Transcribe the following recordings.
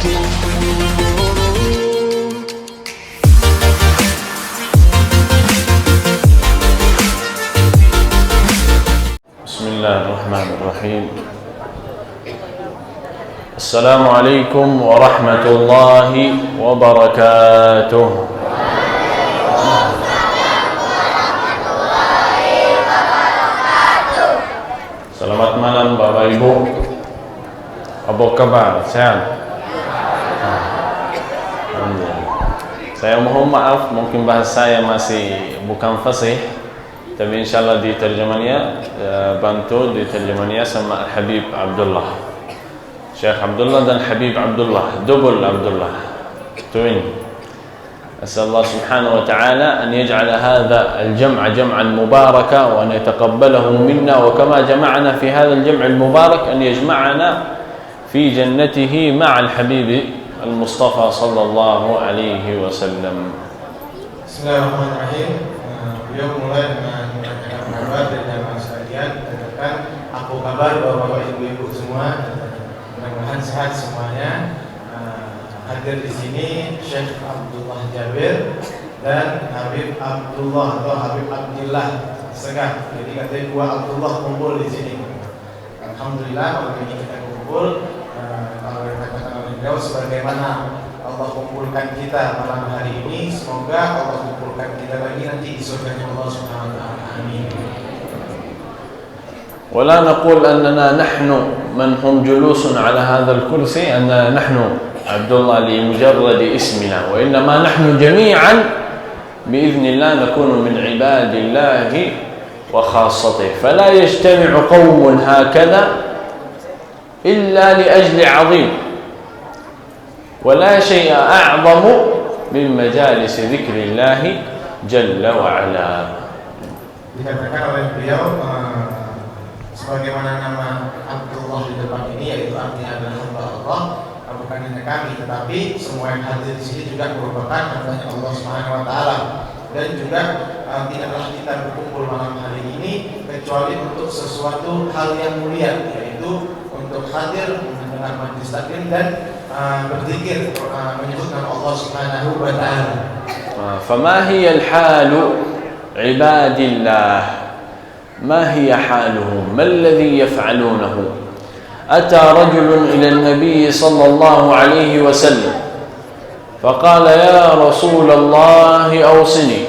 Bismillahirrahmanirrahim. Assalamualaikum warahmatullahi wabarakatuh. Selamat malam Bapak Ibu. Apa kabar? Sehat? Alhamdulillah. Saya mohon maaf, mungkin bahasa saya masih bukan fasih, tapi insyaallah di terjemahannya bantu di terjemahannya sama Habib Abdullah, Syekh Abdullah dan Habib Abdullah, double Abdullah, twin. أسأل الله سبحانه وتعالى أن يجعل هذا الجمع جمعا مباركا وأن يتقبله منا، وكما جمعنا في هذا الجمع المبارك أن يجمعنا في جنته مع الحبيب المصطفى صلى الله عليه وسلم. بسم الله الرحمن الرحيم. Beliau mulai menyampaikan kabar dari jamaah sekalian, katakan apa kabar bapak ibu semua, mudah-mudahan sehat semuanya. Hadir di sini Syekh Abdullah Jabir dan Habib Abdullah atau Habib Abdillah Segaf. Jadi katanya dua Abdullah kumpul di sini. Alhamdulillah malam ini kita kumpul. Kalau dikatakan oleh beliau, sebagaimana Allah kumpulkan kita malam hari ini, semoga Allah kumpulkan kita lagi nanti di surganya Allah Subhanahu wa taala. Amin. ولا نقول أننا نحن من هم جلوس على هذا الكرسي أننا نحن عبد الله لمجرد اسمنا، وإنما نحن جميعا بإذن الله نكون من عباد الله وخاصته، فلا يجتمع قوم هكذا إلا لأجل عظيم، ولا شيء أعظم من مجالس ذكر الله جل وعلا. Dikatakan oleh beliau sebagaimana nama Abdullah di depan ini, yaitu artinya adalah hamba Allah, bukan hanya kami tetapi semua yang hadir di sini juga merupakan hambanya Allah Subhanahu wa taala. Dan juga tidaklah kita berkumpul malam hari ini kecuali untuk sesuatu hal yang mulia, yaitu untuk hadir mendengar majelis taklim dan berzikir menyebut nama Allah Subhanahu wa taala. فما هي الحال عباد الله؟ ما هي حالهم؟ ما الذي يفعلونه؟ أتى رجل إلى النبي صلى الله عليه وسلم فقال: يا رسول الله أوصني،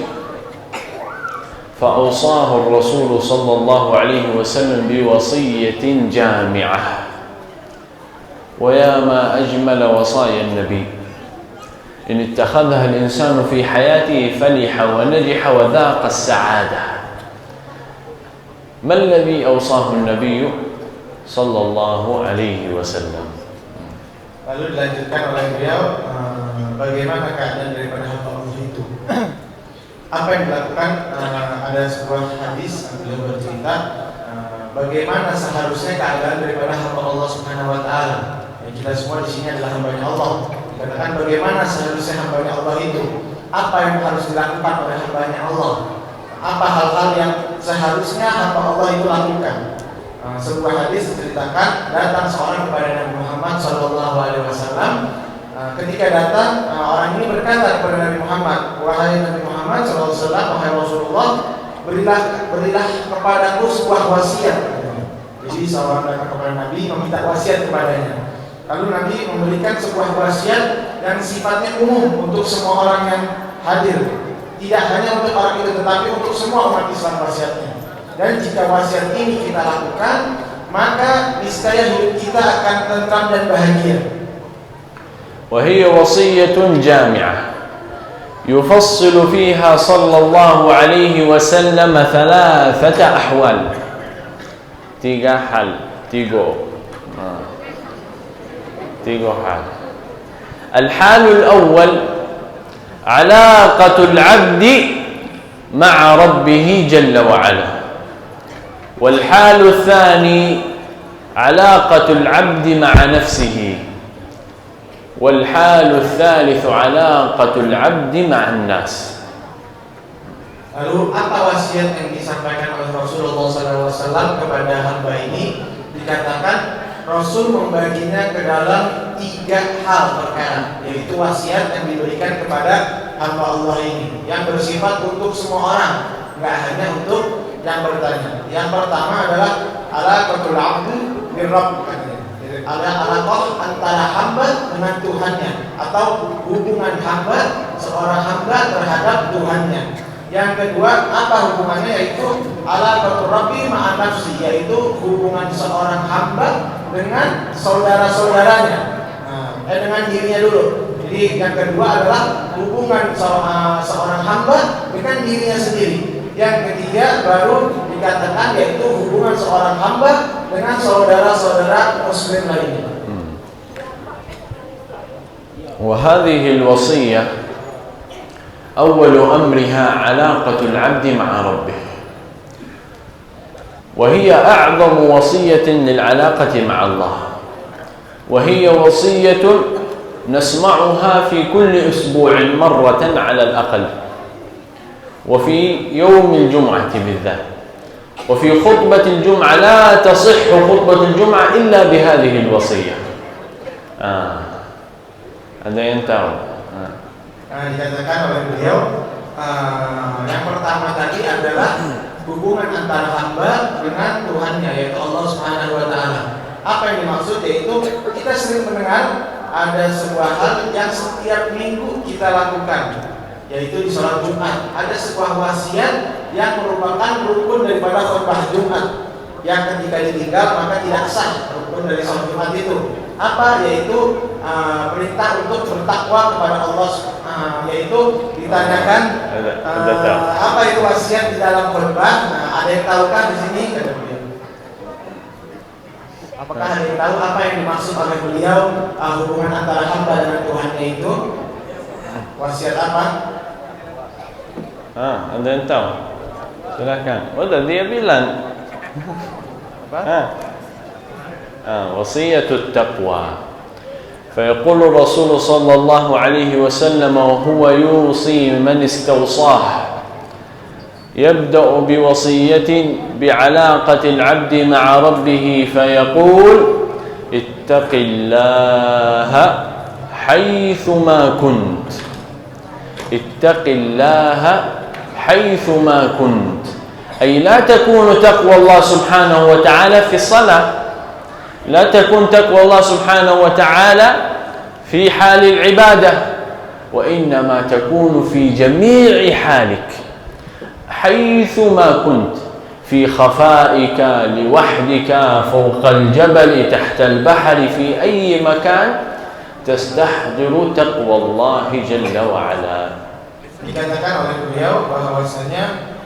فأوصاه الرسول صلى الله عليه وسلم بوصية جامعة. ويا ما أجمل وصايا النبي، إن اتخذها الإنسان في حياته فلح ونجح وذاق السعادة. ما الذي أوصاه النبي صلى الله عليه وسلم؟ Lalu dilanjutkan oleh beliau, bagaimana keadaan daripada hamba Allah itu? Apa yang dilakukan? Ada sebuah hadis beliau bercerita bagaimana seharusnya keadaan daripada hamba Allah Subhanahu wa taala. Kita semua di sini adalah hambanya Allah. Dikatakan bagaimana seharusnya hambanya Allah itu? Apa yang harus dilakukan oleh hambanya Allah? Apa hal-hal yang seharusnya hamba Allah itu lakukan? Sebuah hadis diceritakan datang seorang kepada Nabi Muhammad SAW. Ketika datang, orang ini berkata kepada Nabi Muhammad, wahai Nabi Muhammad SAW, wahai Rasulullah, berilah kepadaku sebuah wasiat. Jadi seorang datang kepada Nabi meminta wasiat kepadanya. Lalu Nabi memberikan sebuah wasiat yang sifatnya umum untuk semua orang yang hadir, tidak hanya untuk orang itu tetapi untuk semua umat Islam wasiatnya. Dan jika wasiat ini kita lakukan, maka niscaya hidup kita akan tentram dan bahagia. وهي وصية جامعة يفصل فيها صلى الله عليه وسلم ثلاثة أحوال. tiga hal. الحال الأول علاقة العبد مع ربه جل وعلا، والحال الثاني علاقة العبد مع نفسه، والحال الثالث علاقة العبد مع الناس. Lalu apa wasiat yang disampaikan oleh Rasulullah SAW kepada hamba ini? Dikatakan Rasul membaginya ke dalam 3 hal perkara, yaitu wasiat yang diberikan kepada hamba Allah ini, yang bersifat untuk semua orang, nggak hanya untuk yang bertanya. Yang pertama adalah alaqatul abdi birrabb, alaqah antara hamba dengan Tuhannya, atau hubungan seorang hamba terhadap Tuhannya. Yang kedua, apa hubungannya? Yaitu alaqatul rabbi ma'an nafsi, yaitu hubungan seorang hamba dengan saudara-saudaranya, dengan dirinya dulu. Jadi yang kedua adalah hubungan seorang hamba dengan dirinya sendiri. Yang ketiga baru dikatakan yaitu hubungan seorang hamba dengan saudara-saudara muslim lainnya. وهذه الوصية أول أمرها علاقة العبد مع ربه، وهي أعظم وصية للعلاقة مع الله، وهي وصية نسمعها في كل أسبوع مرة على الأقل، وفي يوم الجمعة بالذات، وفي خطبة الجمعة لا تصح خطبة الجمعة إلا بهذه الوصية. Ada yang tahu? Dikatakan oleh beliau, yang pertama tadi adalah hubungan antara hamba dengan Tuhannya, yaitu Allah Subhanahu wa Ta'ala. Apa yang dimaksud? Yaitu kita sering mendengar ada sebuah hal yang setiap minggu kita lakukan, yaitu di sholat Jumat. Ada sebuah wasiat yang merupakan rukun daripada khutbah Jumat, yang ketika ditinggal maka tidak sah rukun dari sholat Jumat itu. Apa? Yaitu perintah untuk bertakwa kepada Allah, yaitu ditanyakan apa itu wasiat di dalam khutbah. Ada yang tahukah di sini? Apakah ada yang tahu apa yang dimaksud oleh beliau hubungan antara hamba dengan Tuhannya itu? Wasiat apa? Ada yang tahu? Silakan. Dia bilang. Apa? وصية التقوى. فيقول الرسول صلى الله عليه وسلم وهو يوصي من استوصاه، يبدأ بوصية بعلاقة العبد مع ربه فيقول اتق الله حيثما كنت، اتق الله حيثما كنت، أي لا تكون تقوى الله سبحانه وتعالى في الصلاة، لا تكون تقوى الله سبحانه وتعالى في حال العبادة، وإنما تكون في جميع حالك حيثما كنت، في خفائك لوحدك فوق الجبل تحت البحر في أي مكان تستحضر تقوى الله جل وعلا. Dikatakan oleh beliau bahwasanya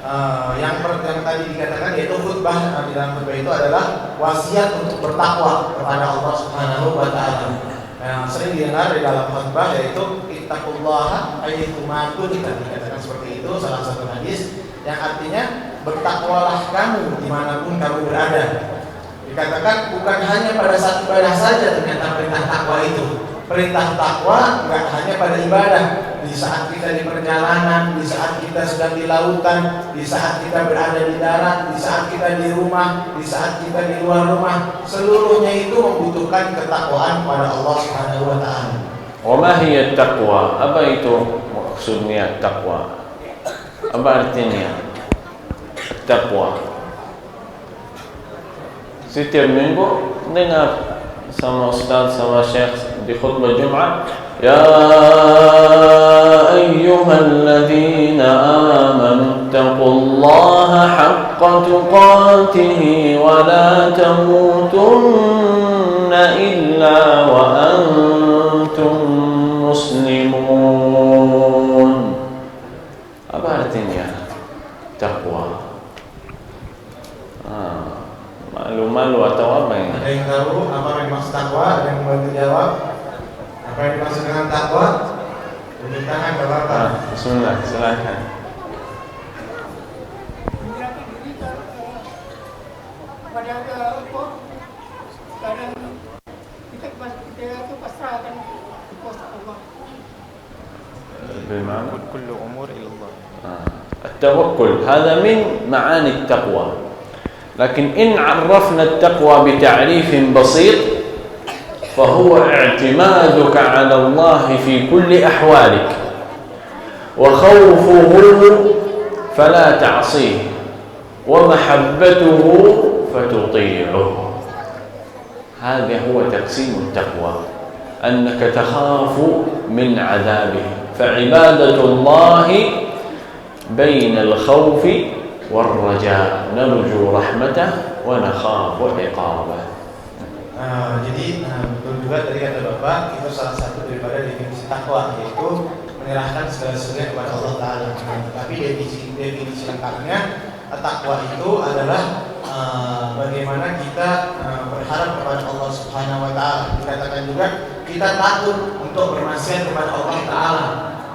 yang tadi dikatakan yaitu khutbah, di dalam khutbah itu adalah wasiat untuk bertakwa kepada Allah Subhanahu wa Ta'ala. Sering didengar di dalam khutbah yaitu ittaqullaha ayyuhuma kuntum, dikatakan seperti itu salah satu hadis yang artinya bertakwalah kamu dimanapun kamu berada. Dikatakan bukan hanya pada saat ibadah saja ternyata perintah takwa itu. Perintah takwa nggak hanya pada ibadah, di saat kita di perjalanan, di saat kita sedang di lautan, di saat kita berada di darat, di saat kita di rumah, di saat kita di luar rumah, seluruhnya itu membutuhkan ketakwaan kepada Allah Subhanahu wa Ta'ala. Wa ma hiya taqwa? Apa itu maksudnya taqwa? Apa artinya taqwa? Setiap minggu dengar sama ustaz sama syekh di khutbah Jumat, ya ayyuhalladzina amanu taqullaha haqqa tuqatih wa la tamutunna illa wa antum muslimun. Apa artinya taqwa? Malu-malu atau apa ini? Ada yang tahu apa yang dimaksud takwa? Ada yang membantu jawab? Apa yang dimaksud dengan takwa? Tunjuk tangan ke Bapak. Bismillah, silakan. بمعنى كل أمور إلى الله. التوكل هذا من معاني التقوى. لكن إن عرفنا التقوى بتعريف بسيط فهو اعتمادك على الله في كل أحوالك وخوفه فلا تعصيه ومحبته فتطيعه. هذا هو تقسيم التقوى، أنك تخاف من عذابه. فعبادة الله بين الخوف والرجاء، نرجو رحمته ونخاف عقابه. Jadi betul juga tadi kata Bapak, itu salah satu daripada definisi takwa, yaitu menyerahkan segala sesuatu kepada Allah Taala. Tapi definisi lengkapnya takwa itu adalah bagaimana kita berharap kepada Allah Subhanahu Wa Taala. Dikatakan juga kita takut untuk bermaksiat kepada Allah Taala,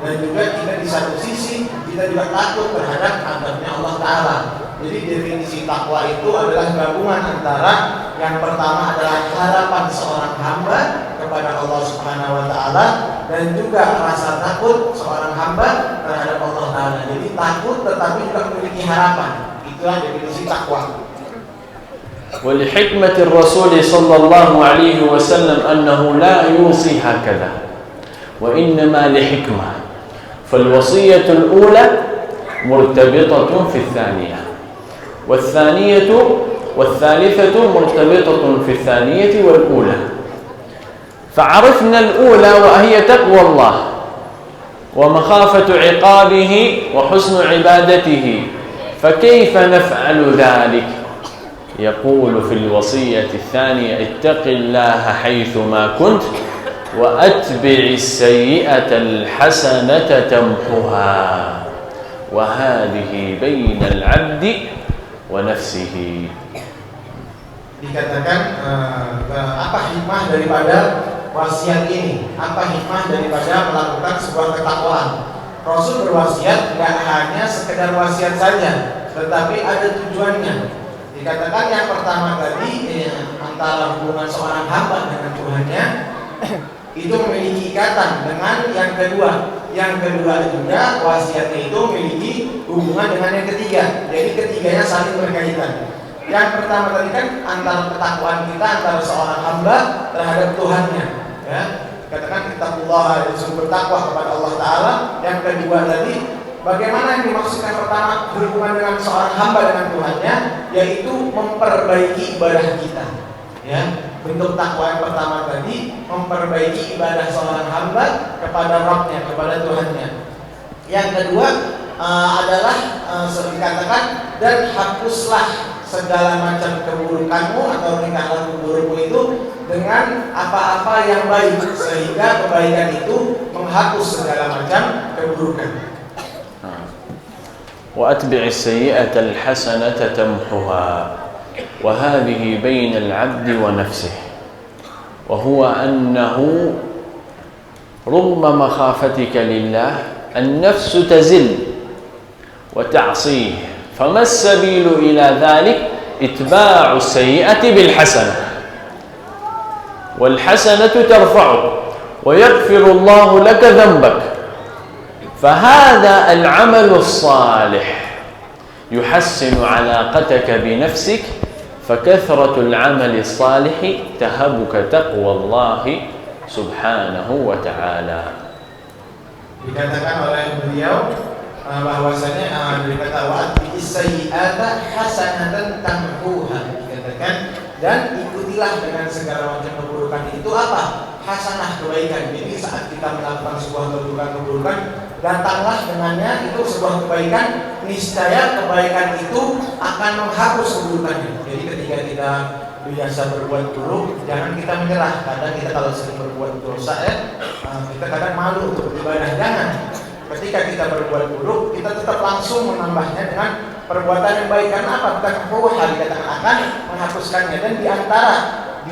dan juga kita di satu sisi kita juga takut terhadap azabnya Allah Taala. Jadi definisi takwa itu adalah gabungan antara yang pertama adalah harapan seorang hamba kepada Allah Subhanahu Wa Taala, dan juga rasa takut seorang hamba terhadap Allah Taala. Jadi takut tetapi juga memiliki harapan. Itulah definisi takwa. ولحكمة الرسول صلى الله عليه وسلم أنه لا يوصي هكذا، وإنما لحكمة. فالوصية الأولى مرتبطة في الثانية، والثالثة مرتبطة في الثانية والأولى. فعرفنا الأولى وهي تقوى الله ومخافة عقابه وحسن عبادته، فكيف نفعل ذلك؟ يقول في الوصية الثانية: اتق الله حيثما كنت وأتبع السيئة الحسنة تمحها وهذه بين العبد ونفسه. Dikatakan apa hikmah daripada wasiat ini? Apa hikmah daripada melakukan sebuah ketakwaan? Rasul berwasiat tidak hanya sekedar wasiat saja, tetapi ada tujuannya. Dikatakan yang pertama tadi antara hubungan seorang hamba dengan Tuhannya itu memiliki ikatan dengan yang kedua. Yang kedua juga wasiatnya itu memiliki hubungan dengan yang ketiga. Jadi ketiganya saling berkaitan. Yang pertama tadi kan antara ketakwaan kita antara seorang hamba terhadap Tuhannya, ya. Katakan kitabullah, bertakwa kepada Allah Taala. Yang kedua tadi bagaimana yang dimaksudkan pertama berhubungan dengan seorang hamba dengan Tuhannya, yaitu memperbaiki ibadah kita. Ya, bentuk takwa yang pertama tadi memperbaiki ibadah seorang hamba kepada Rabb-nya, kepada Tuhannya. Yang kedua adalah dikatakan dan hapuslah segala macam keburukanmu atau tingkah laku burukmu itu dengan apa-apa yang baik, sehingga kebaikan itu menghapus segala macam keburukan. وأتبع السيئة الحسنة تمحها وهذه بين العبد ونفسه، وهو أنه رغم مخافتك لله النفس تزل وتعصيه، فما السبيل إلى ذلك؟ اتباع السيئة بالحسنة، والحسنة ترفعك ويغفر الله لك ذنبك. فهذا العمل الصالح يحسن علاقتك بنفسك، فكثرة العمل الصالح تهبك تقوى الله سبحانه وتعالى. Dikatakan oleh beliau bahwasanya dikata wa'ati sayyi'ata hasanatan tamhuha, dikatakan dan ikutilah dengan segala macam keburukan itu apa? Hasanah, kebaikan. Jadi saat kita melakukan sebuah keburukan, datanglah dengannya itu sebuah kebaikan, niscaya kebaikan itu akan menghapus keburukannya. Jadi ketika kita biasa berbuat buruk, jangan kita menyerah. Kadang kita kalau sering berbuat dosa kita kadang malu untuk beribadah. Jangan. Ketika kita berbuat buruk, kita tetap langsung menambahnya dengan perbuatan yang baik. Karena apa? Takwa dikatakan akan menghapuskannya, dan diantara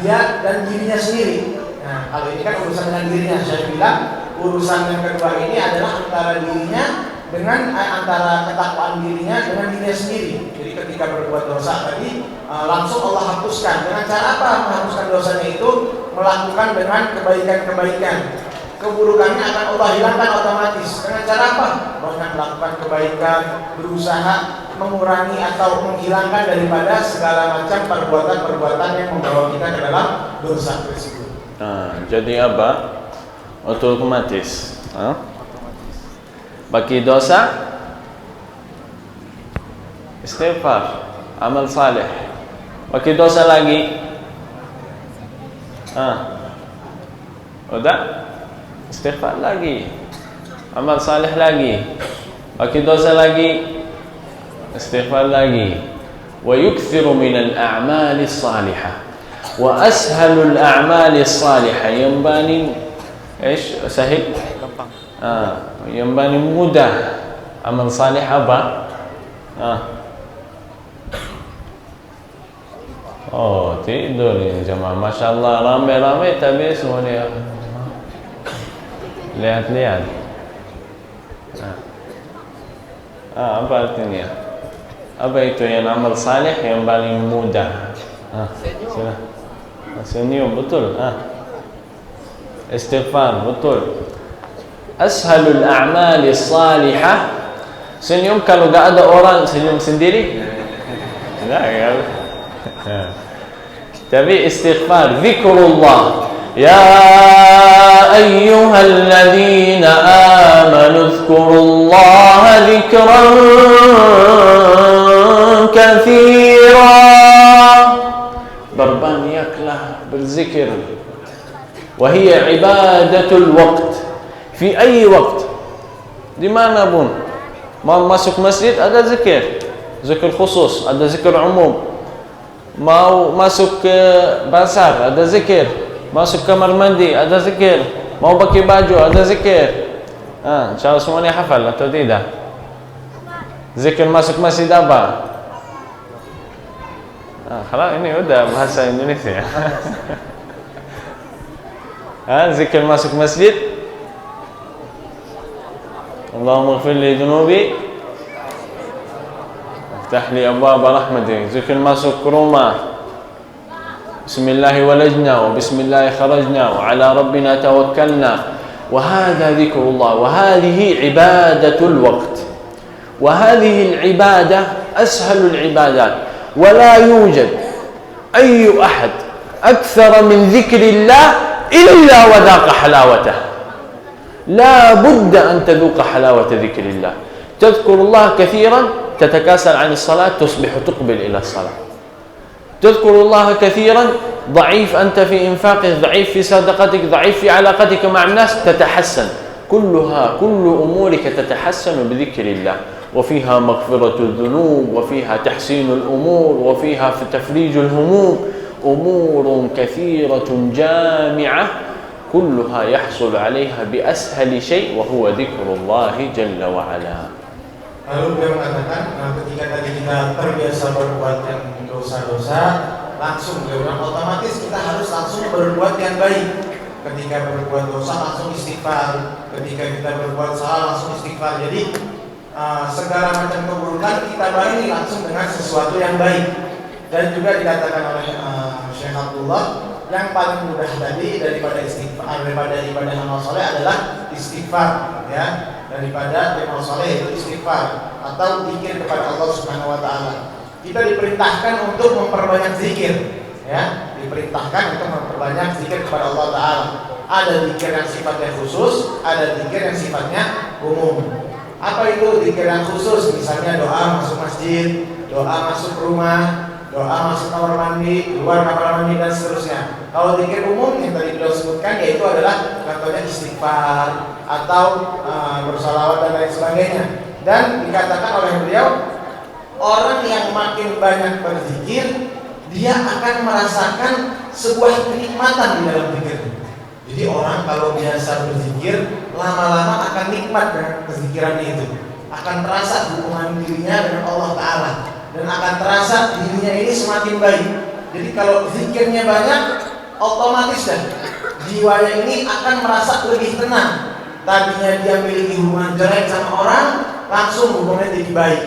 dia dan dirinya sendiri. Nah, kalau ini kan urusan dengan dirinya. Saya bilang urusan yang kedua ini adalah antara dirinya dengan antara ketakwaan dirinya dengan dirinya sendiri. Jadi ketika berbuat dosa tadi langsung Allah hapuskan. Dengan cara apa menghapuskan dosanya itu? Melakukan dengan kebaikan-kebaikan. keburukannya akan Allah hilangkan otomatis. Dengan cara apa? Banyak melakukan kebaikan, berusaha mengurangi atau menghilangkan daripada segala macam perbuatan-perbuatan yang membawa kita ke dalam dosa tersebut. Jadi apa? Otomatis. Bagi dosa, istighfar, amal saleh. Bagi dosa lagi, udah, istighfar lagi, amal saleh lagi. Bagi dosa lagi, istighfar lagi. Wa yukthiru min al-a'mali salihah. Wa ashalul a'mali salihah, yang paling sahih, yang paling mudah amal salih apa? Oh, tidur ini jemaah. Masya Allah, ramai-ramai tapi semuanya lihat-lihat. Apa artinya? Apa itu yang amal salih yang paling mudah? Sila. Senyum, betul. Istighfar, betul. Ashalul a'mali salihah. Senyum kalau gak ada orang, senyum sendiri. Tidak ya. Tapi istighfar, zikrullah. Ya ayyuhalladzina amanu dzkurullaha dzikran katsira. Berbanyaklah berzikir. Wahia ibadatul waqt. Fi ayyi waqt, dimanapun. Mau masuk masjid ada zikir, zikir khusus, ada zikir umum. Mau masuk ke pasar ada zikir, masuk kamar mandi ada zikir, mau pakai baju ada zikir. Insyaallah semuanya hafal atau tidak? Zikir masuk masjid apa? Kalau ini udah bahasa Indonesia. Zikir masuk masjid, Allahumma ighfir li dhunubi waftah li abwaaba rahmatik. Zikir masuk rumah, bismillah walajna wa bismillah kharajna wa ala rabbina tawakkalna. Wa hadha dhikrullah wa hadhihi ibadatul waqt. Wa hadhihi al-ibadah ashalul ibadat. ولا يوجد أي أحد أكثر من ذكر الله إلا وذاق حلاوته. لا بد أن تذوق حلاوة ذكر الله. تذكر الله كثيرا تتكاسل عن الصلاة، تصبح تقبل إلى الصلاة. تذكر الله كثيرا، ضعيف أنت في إنفاقك، ضعيف في صدقتك، ضعيف في علاقتك مع الناس، تتحسن. كل أمورك تتحسن بذكر الله. وفيها مغفرة الذنوب، وفيها تحسين الأمور، وفيها تفريج الهموم. أمور كثيرة جامعة كلها يحصل عليها بأسهل شيء وهو ذكر الله جل وعلا. Lalu beliau mengatakan, ketika tadi kita terbiasa berbuat yang dosa-dosa, langsung beliau bilang otomatis kita harus langsung berbuat yang baik. Ketika berbuat dosa langsung istighfar, ketika kita berbuat salah langsung istighfar. Jadi segala macam keburukan kita barengi langsung dengan sesuatu yang baik. Dan juga dikatakan oleh Syekh Abdullah, yang paling mudah tadi daripada istighfar, daripada ibadah amal soleh adalah istighfar, ya. Daripada amal soleh itu istighfar atau zikir kepada Allah Subhanahu Wa Taala. Kita diperintahkan untuk memperbanyak zikir, ya. Diperintahkan untuk memperbanyak zikir kepada Allah Taala. Ada zikir yang sifatnya khusus, ada zikir yang sifatnya umum. Apa itu zikir yang khusus? Misalnya doa masuk masjid, doa masuk rumah, doa masuk kamar mandi, keluar kamar mandi, dan seterusnya. Kalau zikir umum yang tadi beliau sebutkan, yaitu adalah contohnya istighfar atau bersalawat dan lain sebagainya. Dan dikatakan oleh beliau, orang yang makin banyak berzikir, dia akan merasakan sebuah kenikmatan di dalam zikir. Jadi orang kalau biasa berzikir, lama-lama akan nikmat dengan kezikirannya itu. Akan terasa hubungan dirinya dengan Allah Ta'ala, dan akan terasa dirinya ini semakin baik. Jadi kalau zikirnya banyak, otomatis dah jiwanya ini akan merasa lebih tenang. Tadinya dia memiliki hubungan jelek sama orang, langsung hubungannya jadi baik.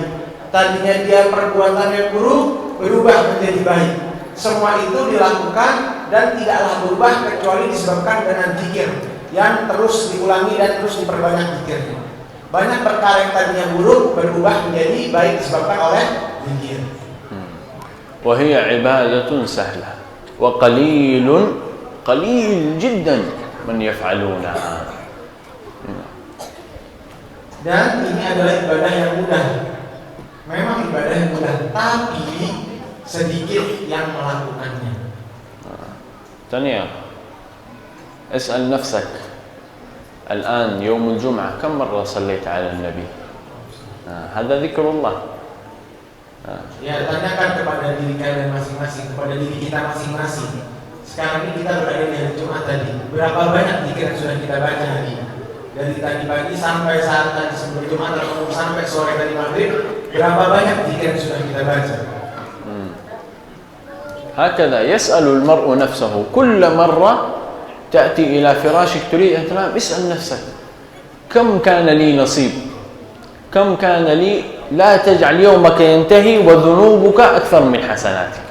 Tadinya dia perbuatannya buruk, berubah menjadi baik. Semua itu dilakukan dan tidaklah berubah kecuali disebabkan dengan zikir yang terus diulangi dan terus diperbanyak zikirnya. Banyak perkara yang tadinya buruk berubah menjadi baik disebabkan oleh zikir. وهي عبادة سهلة وقليل جدا من يفعلونها. Dan ini adalah ibadah yang mudah. Memang ibadah yang mudah, tapi sedikit yang melakukannya. ثانية اسأل نفسك الآن يوم الجمعة كم مرة صليت على النبي؟ هذا ذكر الله. Ya, tanyakan kepada diri kalian masing-masing, kepada diri kita masing-masing. Sekarang ini kita berada di hari Jumat tadi. Berapa banyak zikir yang sudah kita baca hari ini? Dari tadi pagi sampai saat tadi sebelum Jumat atau sampai sore tadi maghrib, berapa banyak zikir yang sudah kita baca? هكذا يسأل المرء نفسه كل مرة تأتي إلى فراشك تريد أن تنام. اسأل نفسك كم كان لي نصيب، كم كان لي. لا تجعل يومك ينتهي وذنوبك أكثر من حسناتك.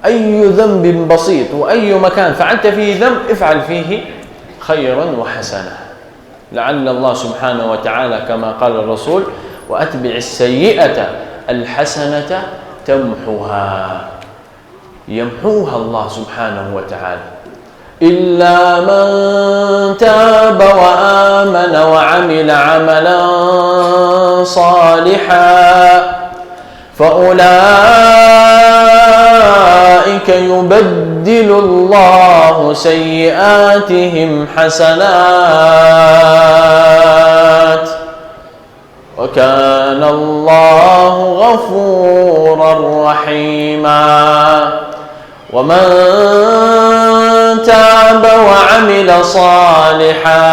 أي ذنب بسيط وأي مكان فعلت فيه ذنب افعل فيه خيرا وحسنة، لعل الله سبحانه وتعالى كما قال الرسول وأتبع السيئة الحسنة تمحوها، يمحوها الله سبحانه وتعالى. إلا من تاب وآمن وعمل عملا صالحا فأولئك يبدل الله سيئاتهم حسنات وكان الله غفورا رحيما. ومن تاب وعمل صالحا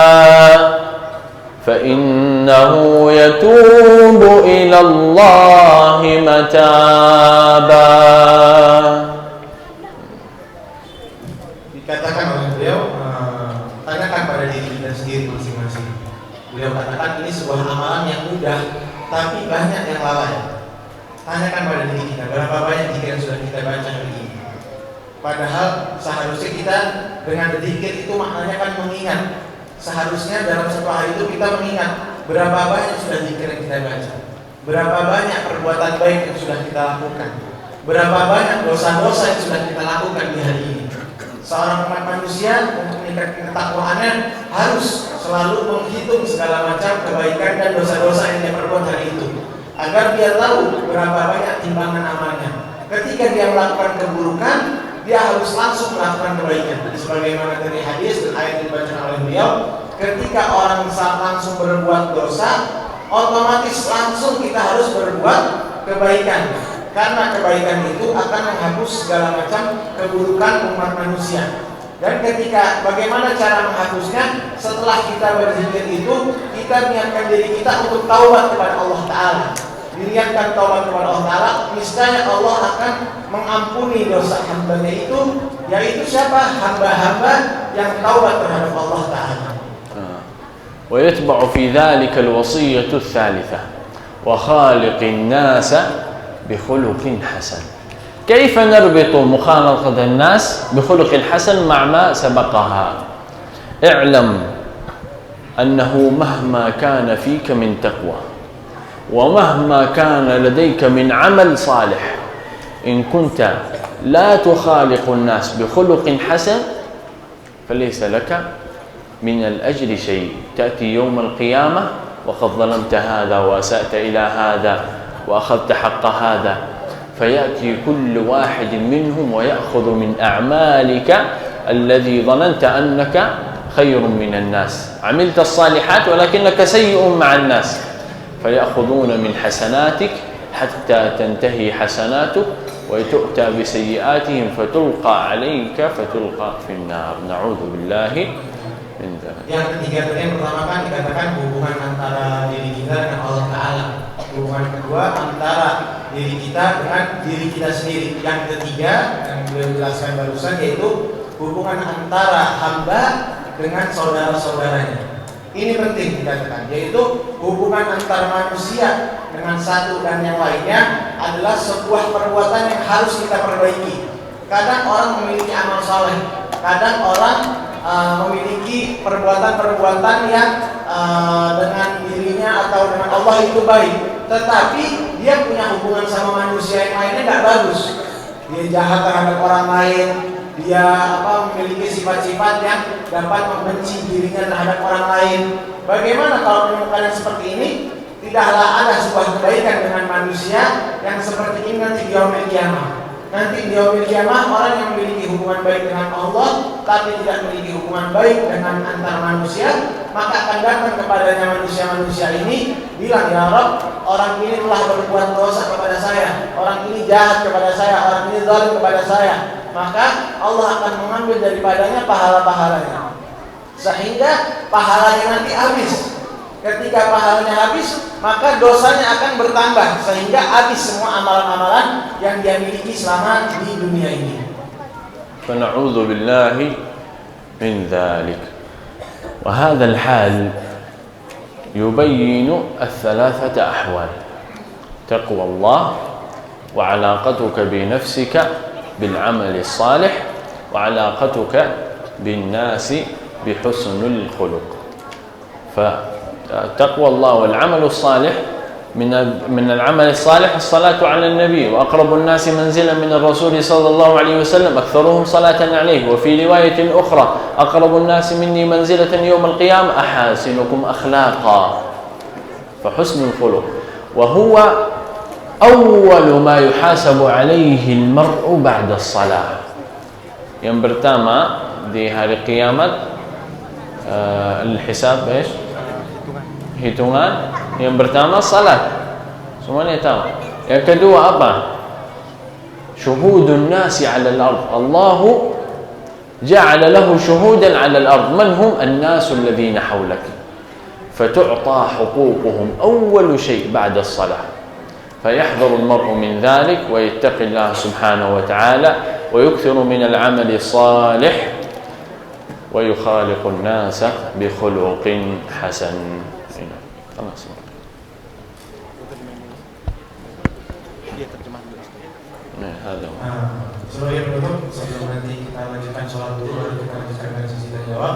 فإنه يتوب إلى الله متابا. Dikatakan oleh beliau, tanyakan pada diri kita sendiri masing-masing. Beliau katakan ini sebuah amalan yang mudah, tapi banyak yang lalai. Tanyakan pada diri kita, berapa banyak zikir yang sudah kita baca hari ini. Padahal seharusnya kita dengan berzikir itu maknanya kan mengingat. Seharusnya dalam satu hari itu kita mengingat berapa banyak sudah zikir yang kita baca, berapa banyak perbuatan baik yang sudah kita lakukan, berapa banyak dosa-dosa yang sudah kita lakukan di hari ini. Seorang umat manusia untuk meningkatkan ketakwaannya harus selalu menghitung segala macam kebaikan dan dosa-dosa yang dia perbuat hari itu, agar dia tahu berapa banyak timbangan amalnya. Ketika dia melakukan keburukan, dia harus langsung melakukan kebaikan. Sebagaimana dari hadis dan ayat yang dibaca oleh beliau, ketika orang langsung berbuat dosa, otomatis langsung kita harus berbuat kebaikan, karena kebaikan itu akan menghapus segala macam keburukan umat manusia. Dan ketika bagaimana cara menghapusnya? Setelah kita berzikir itu, kita niatkan diri kita untuk taubat kepada Allah Ta'ala. Diniatkan taubat kepada Allah Ta'ala, niscaya Allah akan mengampuni dosa hambanya itu, yaitu siapa? Hamba-hamba yang taubat terhadap Allah Ta'ala. ويتبع في ذلك الوصية الثالثة وخالق الناس بخلق حسن. كيف نربط مخالطة الناس بخلق حسن مع ما سبقها؟ اعلم أنه مهما كان فيك من تقوى ومهما كان لديك من عمل صالح، إن كنت لا تخالق الناس بخلق حسن فليس لك من الأجر شيء. تأتي يوم القيامة وقد ظلمت هذا وأسأت إلى هذا وأخذت حق هذا، فيأتي كل واحد منهم ويأخذ من أعمالك الذي ظننت أنك خير من الناس. عملت الصالحات ولكنك سيء مع الناس، فيأخذون من حسناتك حتى تنتهي حسناتك وتؤتى بسيئاتهم فتلقى عليك فتلقى في النار. نعوذ بالله من ذلك. Yang ketiga tadi, yang pertama kan dikatakan hubungan antara diri kita dengan Allah Ta'ala. Hubungan kedua antara diri kita dengan diri kita sendiri. Yang ketiga yang beliau jelaskan barusan yaitu hubungan antara hamba dengan saudara-saudaranya. Ini penting dikatakan, yaitu hubungan antar manusia dengan satu dan yang lainnya adalah sebuah perbuatan yang harus kita perbaiki. Kadang orang memiliki amal saleh, kadang orang memiliki perbuatan-perbuatan yang dengan dirinya atau dengan Allah itu baik, tetapi dia punya hubungan sama manusia yang lainnya nggak bagus. Dia jahat terhadap orang lain, dia memiliki sifat-sifat yang dapat membenci dirinya terhadap orang lain. Bagaimana kalau menemukan yang seperti ini? Tidaklah ada sebuah kebaikan dengan manusia yang seperti ini nanti di yaumil qiyamah. Nanti di yaumil qiyamah orang yang memiliki hubungan baik dengan Allah tapi tidak memiliki hubungan baik dengan antar manusia, maka akan datang kepadanya manusia-manusia ini bilang, ya Rabb, orang ini telah berbuat dosa kepada saya, orang ini jahat kepada saya, orang ini zalim kepada saya. Maka Allah akan mengambil daripadanya pahala-pahalanya, sehingga pahalanya nanti habis. Ketika pahalanya habis, maka dosanya akan bertambah sehingga habis semua amalan-amalan yang dia miliki selama di dunia ini. فنعوذ بالله من ذلك. وهذا الحال يبين الثلاثة أحوال: تقوى الله، وعلاقتك بنفسك بالعمل الصالح، وعلاقتك بالناس بحسن الخلق. فتقوى الله والعمل الصالح من العمل الصالح الصلاة على النبي، وأقرب الناس منزلا من الرسول صلى الله عليه وسلم أكثرهم صلاة عليه. وفي رواية أخرى: أقرب الناس مني منزلة يوم القيامة أحاسنكم أخلاقا. فحسن الخلق وهو أول ما يحاسب عليه المرء بعد الصلاة. Yang pertama di hari kiamat الحساب ايش؟ hitungan. Yang pertama salat, semuanya tahu. Yang kedua apa? Syuhudun nasi 'ala al-ard. Allah ja'ala lahu syuhudan 'ala al-ard. Man hum an-nas alladhina hawlak. فتعطى حقوقهم أول شيء بعد الصلاة. فيحذر المرء من ذلك ويتقي الله سبحانه وتعالى ويكثر من العمل الصالح ويخالق الناس بخلق حسن. خلاص. هذا هو. Sebagai penutup, sebelum nanti kita lanjutkan sholat dulu, baru kita lanjutkan dengan sesi tanya jawab.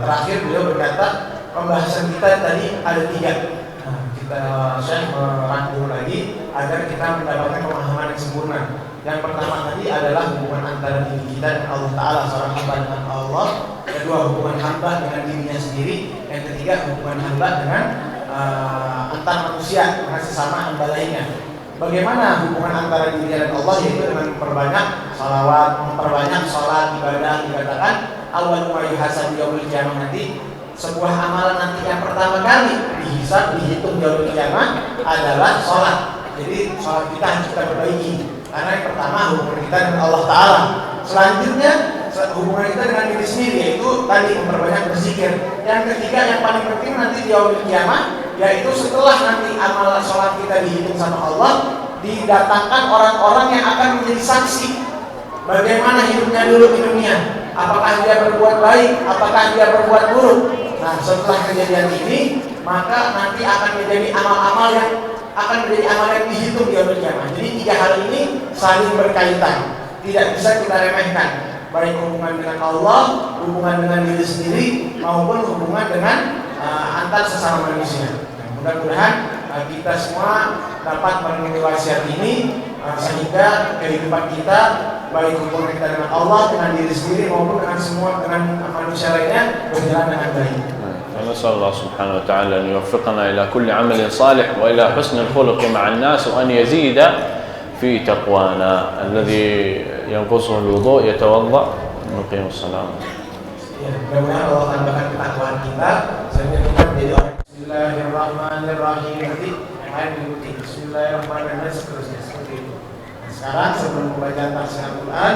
Terakhir beliau berkata, pembahasan kita tadi ada 3. Kita Syekh merangkum lagi agar kita mendapatkan pemahaman yang sempurna. Yang pertama tadi adalah hubungan antara diri kita dan Allah Ta'ala, seorang hamba dengan Allah. Kedua, hubungan hamba dengan dirinya sendiri. Yang ketiga, hubungan hamba dengan antar manusia, dengan sesama hamba lainnya. Bagaimana hubungan antara diri dan Allah, yaitu dengan memperbanyak salawat, memperbanyak sholat, ibadah. Dikatakan awal ma yuhasab yaumil qiyamah, nanti sebuah amalan nanti yang pertama kali dihisab, dihitung yaumil qiyamah adalah sholat. Jadi sholat kita harus kita perbaiki, karena yang pertama hubungan kita dengan Allah Ta'ala. Selanjutnya hubungan kita dengan diri sendiri, yaitu tadi memperbanyak berzikir. Yang ketiga yang paling penting nanti di yaumil qiyamah, yaitu setelah nanti amal sholat kita dihitung sama Allah, didatangkan orang-orang yang akan menjadi saksi bagaimana hidupnya dulu di dunia. Apakah dia berbuat baik, apakah dia berbuat buruk. Nah, setelah kejadian ini, maka nanti akan menjadi amal-amal yang dihitung di yaumil qiyamah. Jadi 3 hal ini saling berkaitan, tidak bisa kita remehkan, baik hubungan dengan Allah, hubungan dengan diri sendiri, maupun hubungan dengan antar sesama manusia. Mudah-mudahan kita semua dapat memenuhi wasiat ini, sehingga kehidupan kita, baik hubungan kita dengan Allah, dengan diri sendiri, maupun dengan manusia lainnya, berjalan dengan baik. نسأل الله سبحانه وتعالى أن يوفقنا إلى كل عمل صالح وإلى حسن الخلق مع الناس، وأن يزيد في تقوانا. الذي ينقصه الوضوء يتوضأ نقيم الصلاة. Mudah-mudahan Allah tambahkan ketakwaan kita sehingga kita menjadi orang. Bismillahirrahmanirrahim. Nanti yang lain mengikuti. Bismillahirrahmanirrahim seterusnya seperti itu. Sekarang sebelum pembacaan tafsir Al-Quran,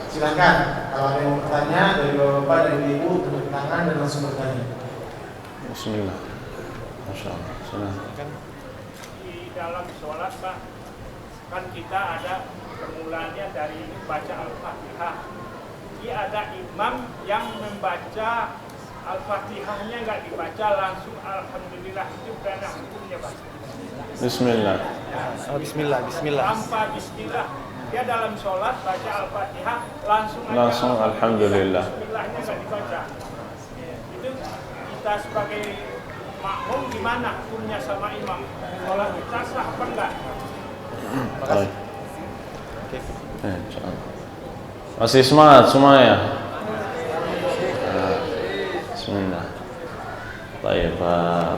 silakan kalau ada yang mau bertanya dari bapak-bapak, dari ibu, tunjuk tangan dan langsung bertanya. Bismillah. Masya Allah. Kan di dalam sholat, Pak, kan kita ada permulaannya dari baca Al-Fatihah. Jadi ada imam yang membaca Al-Fatihahnya nggak dibaca langsung Alhamdulillah, itu karena hukumnya, Pak. Bismillah. Bismillah. Tanpa Bismillah. dia dalam sholat baca Al-Fatihah langsung alhamdulillah. Bismillahnya nggak dibaca. Itu kita sebagai makmum gimana hukumnya sama imam? Sholat kita sah apa enggak? Baik. Masih semangat semuanya. Bismillah. طيب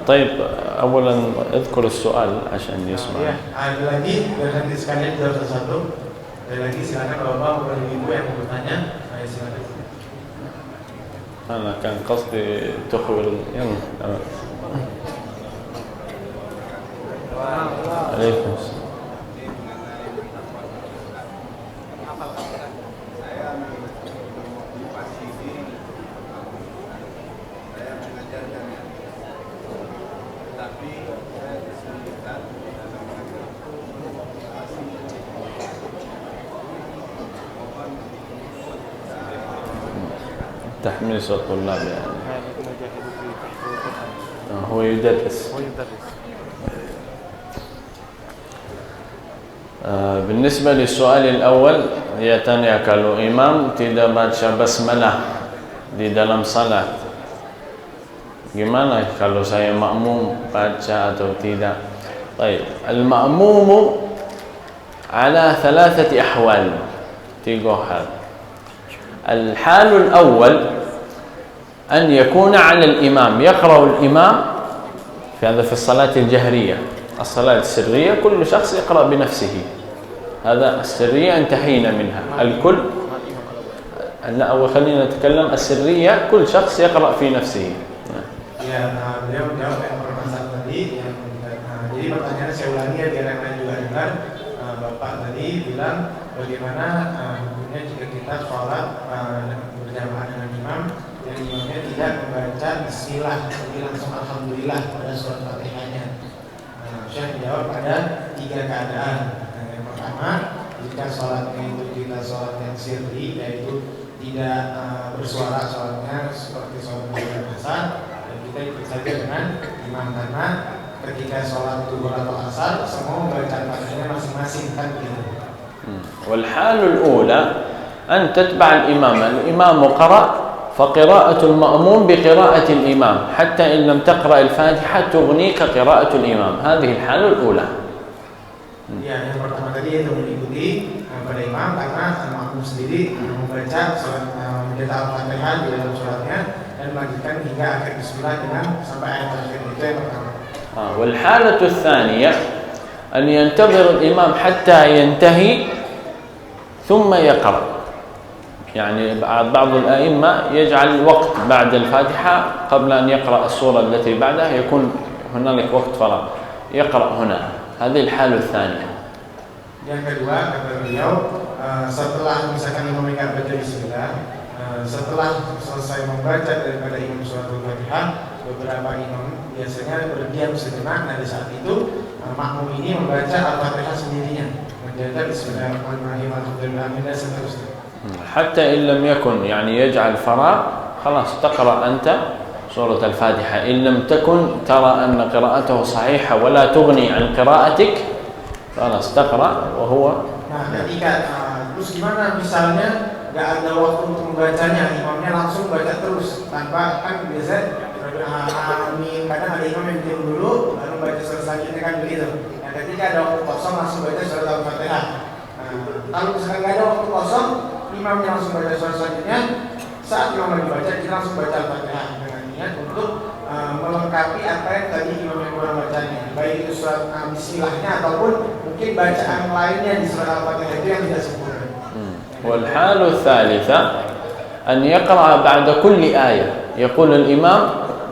طيب اولا اذكر السؤال عشان يسمع. Ya, ada lagi biar nanti sekalian jawab satu-satu. Ada lagi silakan bapak atau ibu yang mau bertanya. Ayo silakan. أنا كان قصدي تخبر عليكم السلام. تحميس الطلاب يعني هو يدرس. بالنسبة للسؤال الأول dia tanya kalau imam tidak baca basmalah di dalam salat, gimana kalau saya makmum baca atau tidak? طيب المأموم على ثلاثة أحوال. tiga hal. الحال الأول أن يكون على الإمام يقرأ الإمام في هذا في الصلاة الجهرية. الصلاة السرية كل شخص يقرأ بنفسه، هذا السرية انتهينا منها الكل. لا أول خلينا نتكلم السرية كل شخص يقرأ في نفسه. Ya, beliau menjawab yang permasalahan tadi. Jadi pertanyaannya saya ulangi ya biar yang lain juga dengar. Bapak tadi bilang bagaimana hukumnya jika kita sholat berjamaah dengan imam yang imamnya tidak membaca bismillah, jadi langsung alhamdulillah pada surat Fatihahnya. Saya menjawab pada tiga keadaan. Yang pertama, jika sholatnya itu kita sholat yang sirri, yaitu tidak bersuara sholatnya seperti sholat berjamaah asar, dan kita ikut saja dengan imam karena ketika sholat zuhur atau asar semua membaca Fatihahnya masing-masing kan gitu. والحال الأولى أن تتبع الإمام. الإمام قرأ فقراءة المأموم بقراءة الإمام حتى إن لم تقرأ الفاتحة تغنيك قراءة الإمام. هذه الحالة الأولى. Ya, yang pertama tadi itu mengikuti pada imam karena makmum sendiri membaca surat mencetak Al-Fatihah di dalam suratnya dan melanjutkan hingga akhir bismillah dengan sampai ayat terakhir. Itu yang pertama. والحالة الثانية أن ينتظر الإمام حتى ينتهي ثم يقرأ. يعني بعض الأئمة يجعل وقت بعد الفاتحة قبل أن يقرأ السورة التي بعدها يكون هنالك وقت فراغ يقرأ هنا. هذه الحالة الثانية. Yang kedua kata beliau setelah misalkan imam ingat baca bismillah, setelah selesai membaca daripada imam surat Al-Fatihah, beberapa imam biasanya berdiam sejenak. Nah di saat itu makmum ini membaca Al-Fatihah sendirinya, menjaga bismillahirrahmanirrahim alhamdulillah dan seterusnya. حتى إن لم يكن يعني يجعل فراغ خلاص تقرأ أنت سورة الفاتحة. إن لم تكن ترى أن قراءته صحيحة ولا تغني عن قراءتك خلاص تقرأ وهو. Nah ketika terus gimana misalnya nggak ada waktu untuk membacanya, imamnya langsung baca terus tanpa kan biasa amin, kadang ada imam yang diam dulu lalu baca surat selanjutnya kan begitu. Nah ketika ada waktu kosong langsung baca surat Al-Fatihah. Kalau misalkan nggak ada waktu kosong, imamnya langsung baca surat selanjutnya. Saat imam lagi baca, kita langsung baca Al-Fatihah dengan niat untuk melengkapi apa yang tadi imam yang kurang bacanya, baik itu surat Bismillahnya ataupun mungkin bacaan lainnya di surat Al-Fatihah itu yang tidak sempurna. والحالة الثالثة أن يقرأ بعد كل آية يقول الإمام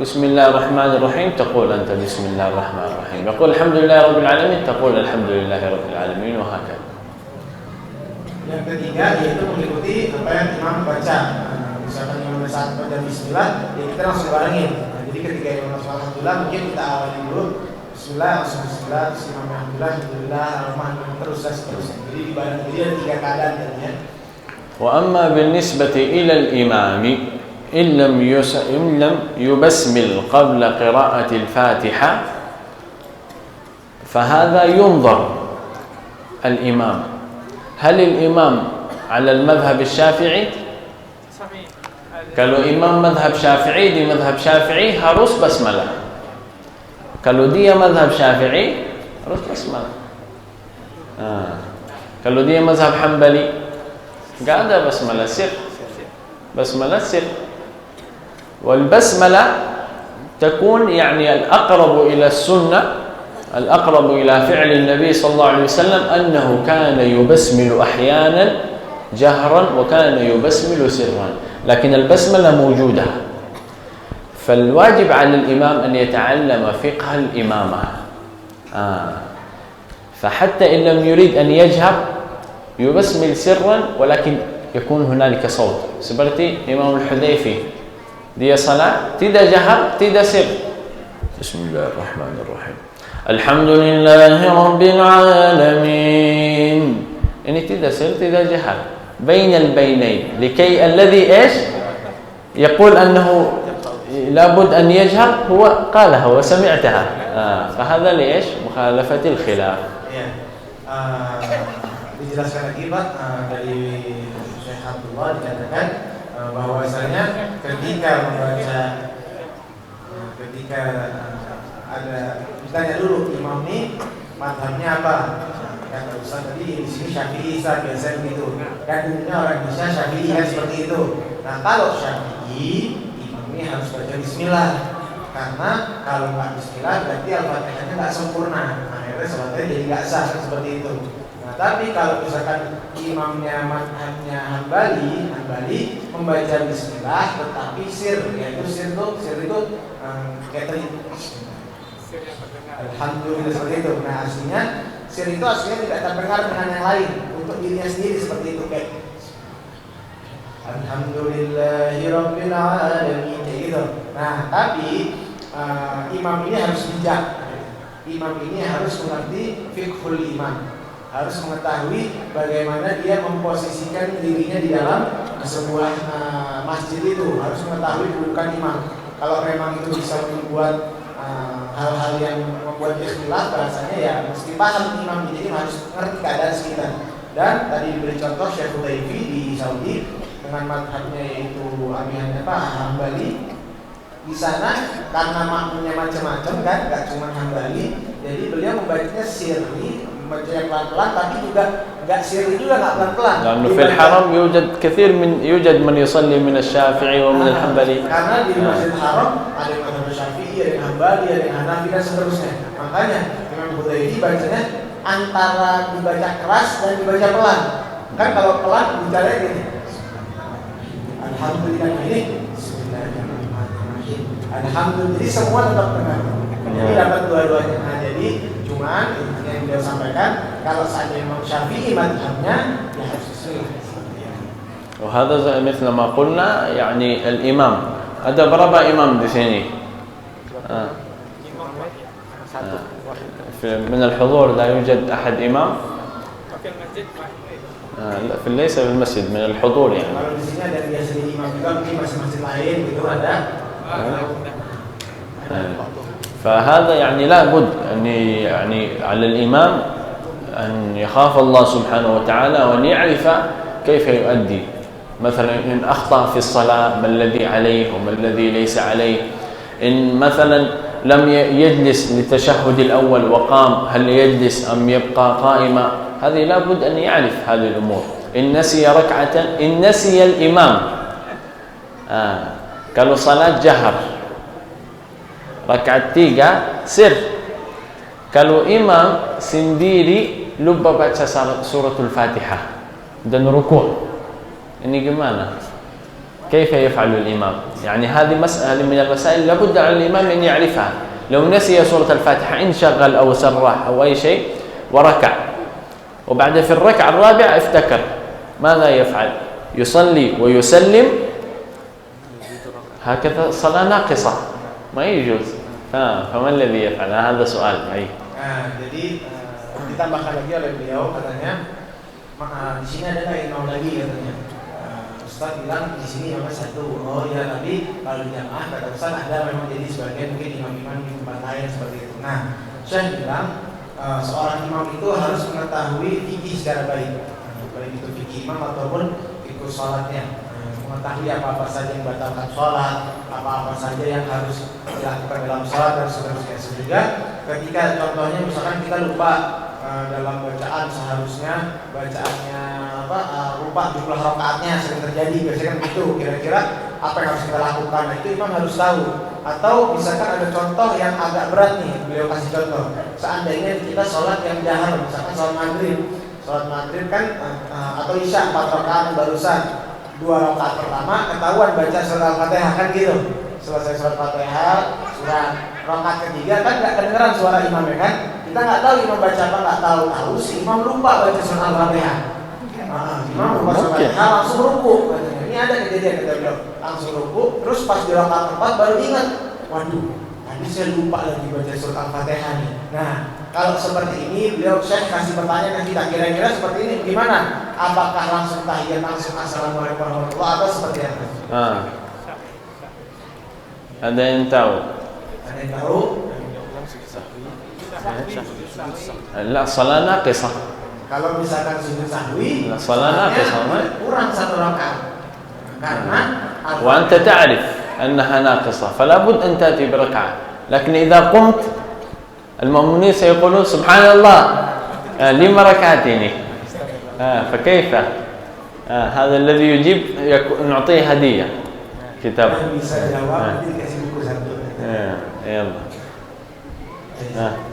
بسم الله الرحمن الرحيم تقول أنت بسم الله الرحمن الرحيم، يقول الحمد لله رب العالمين تقول الحمد لله رب العالمين وهكذا. Yang ketiga yaitu mengikuti apa yang imam baca. Misalkan imam saat baca bismillah, ya kita langsung barengin. Jadi ketika imam langsung alhamdulillah, mungkin kita awali dulu bismillah, langsung bismillah, terus imam alhamdulillah, alhamdulillah, alhamdulillah, terus dan seterusnya. Jadi dibarengin, jadi ada tiga keadaan tadinya. وأما بالنسبة إلى الإمام إن لم يبسمل قبل قراءة الفاتحة فهذا ينظر الإمام هل الإمام على المذهب الشافعي؟ Sahih. Kalau imam madhab syafi'i, di madhab syafi'i harus basmalah. Kalau dia madhab syafi'i harus basmalah. Kalau dia mazhab Hanbali nggak ada basmalah, sir. Basmalah sir. والبسملة تكون يعني الأقرب إلى السنة، الأقرب إلى فعل النبي صلى الله عليه وسلم أنه كان يبسمل أحيانا جهرا وكان يبسمل سرا، لكن البسملة موجودة. فالواجب على الإمام أن يتعلم فقه الإمامة. فحتى إن لم يريد أن يجهر يبسمل سرا ولكن يكون هنالك صوت. Seperti Imam Al-Hudayfi, dia salat tidak jahar, tidak sir. Bismillahirrahmanirrahim. Alhamdulillahi Rabbil Alamin. Ini tidak sir, tidak jahar. بين البينين لكي الذي إيش يقول أنه لابد أن يجهر هو قالها وسمعتها. فهذا لإيش مخالفة الخلاف. Dijelaskan lagi Pak, dari Syekh Abdullah dikatakan bahwasanya ketika membaca, ketika ada ditanya dulu imam ini madhabnya apa, kata Ustaz tadi di sini Syafi'i, biasa begitu kan, umumnya orang Indonesia Syafi'i kan seperti itu. Nah kalau Syafi'i imam ini harus baca Bismillah, karena kalau nggak Bismillah berarti Al-Fatihahnya nggak sempurna, akhirnya salatnya jadi nggak sah seperti itu. Nah, tapi kalau misalkan imamnya madhabnya Hanbali membaca Bismillah tetapi sir, yaitu sir itu kayak tadi Alhamdulillah seperti itu. Nah aslinya sir itu aslinya tidak terdengar dengan yang lain, untuk dirinya sendiri seperti itu, kayak Alhamdulillahirabbil alamin gitu. Nah tapi imam ini harus bijak, imam ini harus mengerti fiqhul imam, harus mengetahui bagaimana dia memposisikan dirinya di dalam sebuah masjid itu, harus mengetahui kedudukan imam. Kalau memang itu bisa membuat hal-hal yang membuat ikhtilaf, bahasanya ya mesti paham imam, jadi harus ngerti keadaan sekitar. Dan tadi diberi contoh Syekh Hudayfi di Saudi dengan madhabnya yaitu Hanbali. Di sana karena makmumnya macam-macam kan, gak cuma Hanbali, jadi beliau membacanya sirri, membacanya pelan-pelan, tapi juga gak sirri juga, gak pelan-pelan. لأنه في الحرم يوجد من يصلي من الشافعي ومن الحنبلي. Karena di Masjid Haram ada yang mazhab Syafi'i, ada yang Hanbali, ada yang Hanafi dan seterusnya. Makanya Imam Hudayfi bacanya antara dibaca keras dan dibaca pelan. Kan kalau pelan bicaranya gini, Alhamdulillah ini, Bismillahirrahmanirrahim, Alhamdulillah, jadi semua tetap dengar. Jadi dapat dua-duanya. Nah jadi cuman yang beliau sampaikan, kalau seandainya Imam Syafi'i madhabnya ya harus sesuai. وهذا مثل ما قلنا يعني الإمام ada berapa imam di sini؟ من الحضور لا يوجد أحد إمام؟ لا ليس في المسجد، من الحضور يعني. Kalau di sini ada biasa imam juga, mungkin masjid lain gitu ada. فهذا يعني لا بد أن يعني على الإمام أن يخاف الله سبحانه وتعالى وأن يعرف كيف يؤدي. مثلا إن أخطأ في الصلاة ما الذي عليه وما الذي ليس عليه. إن مثلا لم يجلس للتشهد الأول وقام، هل يجلس أم يبقى قائما؟ هذه لا بد أن يعرف هذه الأمور. إن نسي ركعة، إن نسي الإمام kalau salat jahar rakaat 3 sir, kalau imam sendiri lupa baca suratul Fatihah dan ruku', ini gimana? كيف يفعل الإمام؟ يعني هذه مسألة من المسائل لابد على الإمام أن يعرفها. لو نسي سورة الفاتحة انشغل أو سرح أو أي شيء وركع، وبعد في الركعة الرابعة افتكر، ماذا يفعل؟ يصلي ويسلم، هكذا صلاة ناقصة ما يجوز. فما الذي يفعل؟ هذا سؤال. Jadi ditambahkan lagi oleh beliau, katanya di sini ada nggak imam lagi katanya. Ustaz bilang di sini imamnya satu. Oh iya, tapi kalau di jamaah kata Ustaz ada memang, jadi sebagian mungkin imam-imam di tempat lain seperti itu. Nah, Syekh bilang seorang imam itu harus mengetahui fikih secara baik. baik itu fikih imam ataupun ikut sholatnya, mengetahui apa-apa saja yang membatalkan sholat, apa-apa saja yang harus dilakukan dalam sholat dan seterusnya. Sehingga ketika contohnya misalkan kita lupa dalam bacaan seharusnya bacaannya lupa jumlah rakaatnya, sering terjadi biasanya kan begitu. Kira-kira apa yang harus kita lakukan? Nah, itu imam harus tahu. Atau misalkan ada contoh yang agak berat nih, beliau kasih contoh. Seandainya kita sholat yang jahar, misalkan sholat maghrib kan atau isya 4 rakaat barusan, 2 rakaat pertama ketahuan baca surat Al-Fatihah kan gitu. Selesai surat Al-Fatihah, surat rakaat ketiga kan nggak kedengeran suara imamnya kan? Kita nggak tahu imam baca apa, nggak tahu si imam lupa baca surat Al-Fatihah. Imam lupa surat Al-Fatihah langsung ruku. Ini ada kejadian kata beliau, langsung ruku, terus pas di rakaat keempat baru ingat, waduh, tadi saya lupa lagi baca surat Al-Fatihah nih. Nah, kalau seperti ini beliau Syekh kasih pertanyaan ke kita, kira-kira seperti ini gimana? Apakah langsung tahiyat langsung assalamualaikum warahmatullahi wabarakatuh atau seperti apa? Ada yang tahu? Ada yang tahu? La salat naqisah. Kalau misalkan sujud sahwi, salat naqisah kurang 1 rakaat. Karena وأنت تعرف أنها ناقصة فلا بد أن تأتي بركعة، لكن إذا قمت المؤمنين سيقولون سبحان الله لما ركعتين فكيف هذا الذي يجيب نعطيه هدية كتاب يلا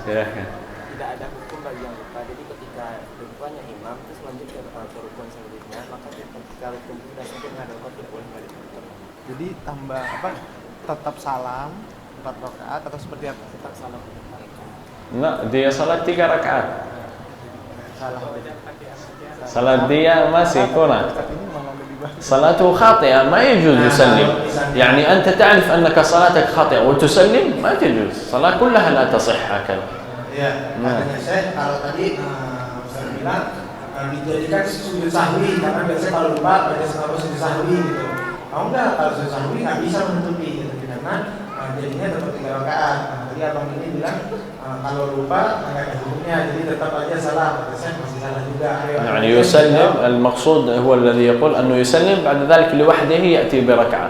silakan. Tidak ada hukum bagi yang lupa. Jadi ketika lupanya imam terus lanjut ke rukun selanjutnya, maka ketika rukun sudah sampai menghadap tidak boleh balik. Jadi tambah tetap salam 4 rakaat atau seperti apa? Tetap salam. Enggak, dia salat 3 rakaat. Salah. Salat dia masih kurang. صلاته خاطئة ما يجوز يسلم. يعني أنت تعرف أنك صلاتك خاطئة وتسلم ما تجوز. الصلاة كلها لا تصح هكذا. Ya, katanya saya kalau tadi saya bilang dijadikan sujud sahwi karena biasanya kalau lupa baca sujud sahwi gitu. Enggak, kalau sujud sahwi nggak bisa menutupi gitu karena jadinya tetap 3 rakaat. Tadi abang ini bilang kalau lupa nggak ada hukumnya, jadi tetap aja salah. Saya masih salah juga. يعني يسلم المقصود هو الذي يقول أنه يسلم بعد ذلك لوحده يأتي بركعة،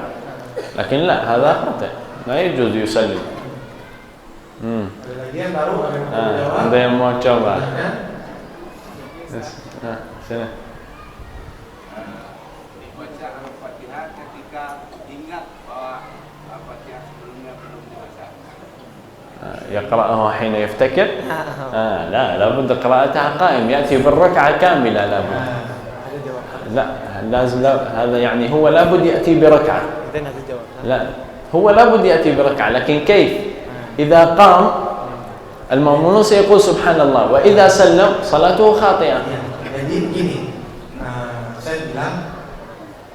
لكن لا هذا خطأ لا يجوز يسلم. Ada yang mau coba? Sini. Dibaca Al-Fatihah ketika ingat bahwa Al-Fatihah sebelumnya belum dibacakan. يقرأه حين يفتكر؟ لا لابد قراءتها قائم يأتي بالركعة كاملة لابد. لا لازم هذا يعني هو لابد يأتي بركعة. لا هو لابد يأتي بركعة لكن كيف؟ إذا قام المأمون سيقول سبحان الله وإذا سلم صلاته خاطئة. Jadi gini, saya bilang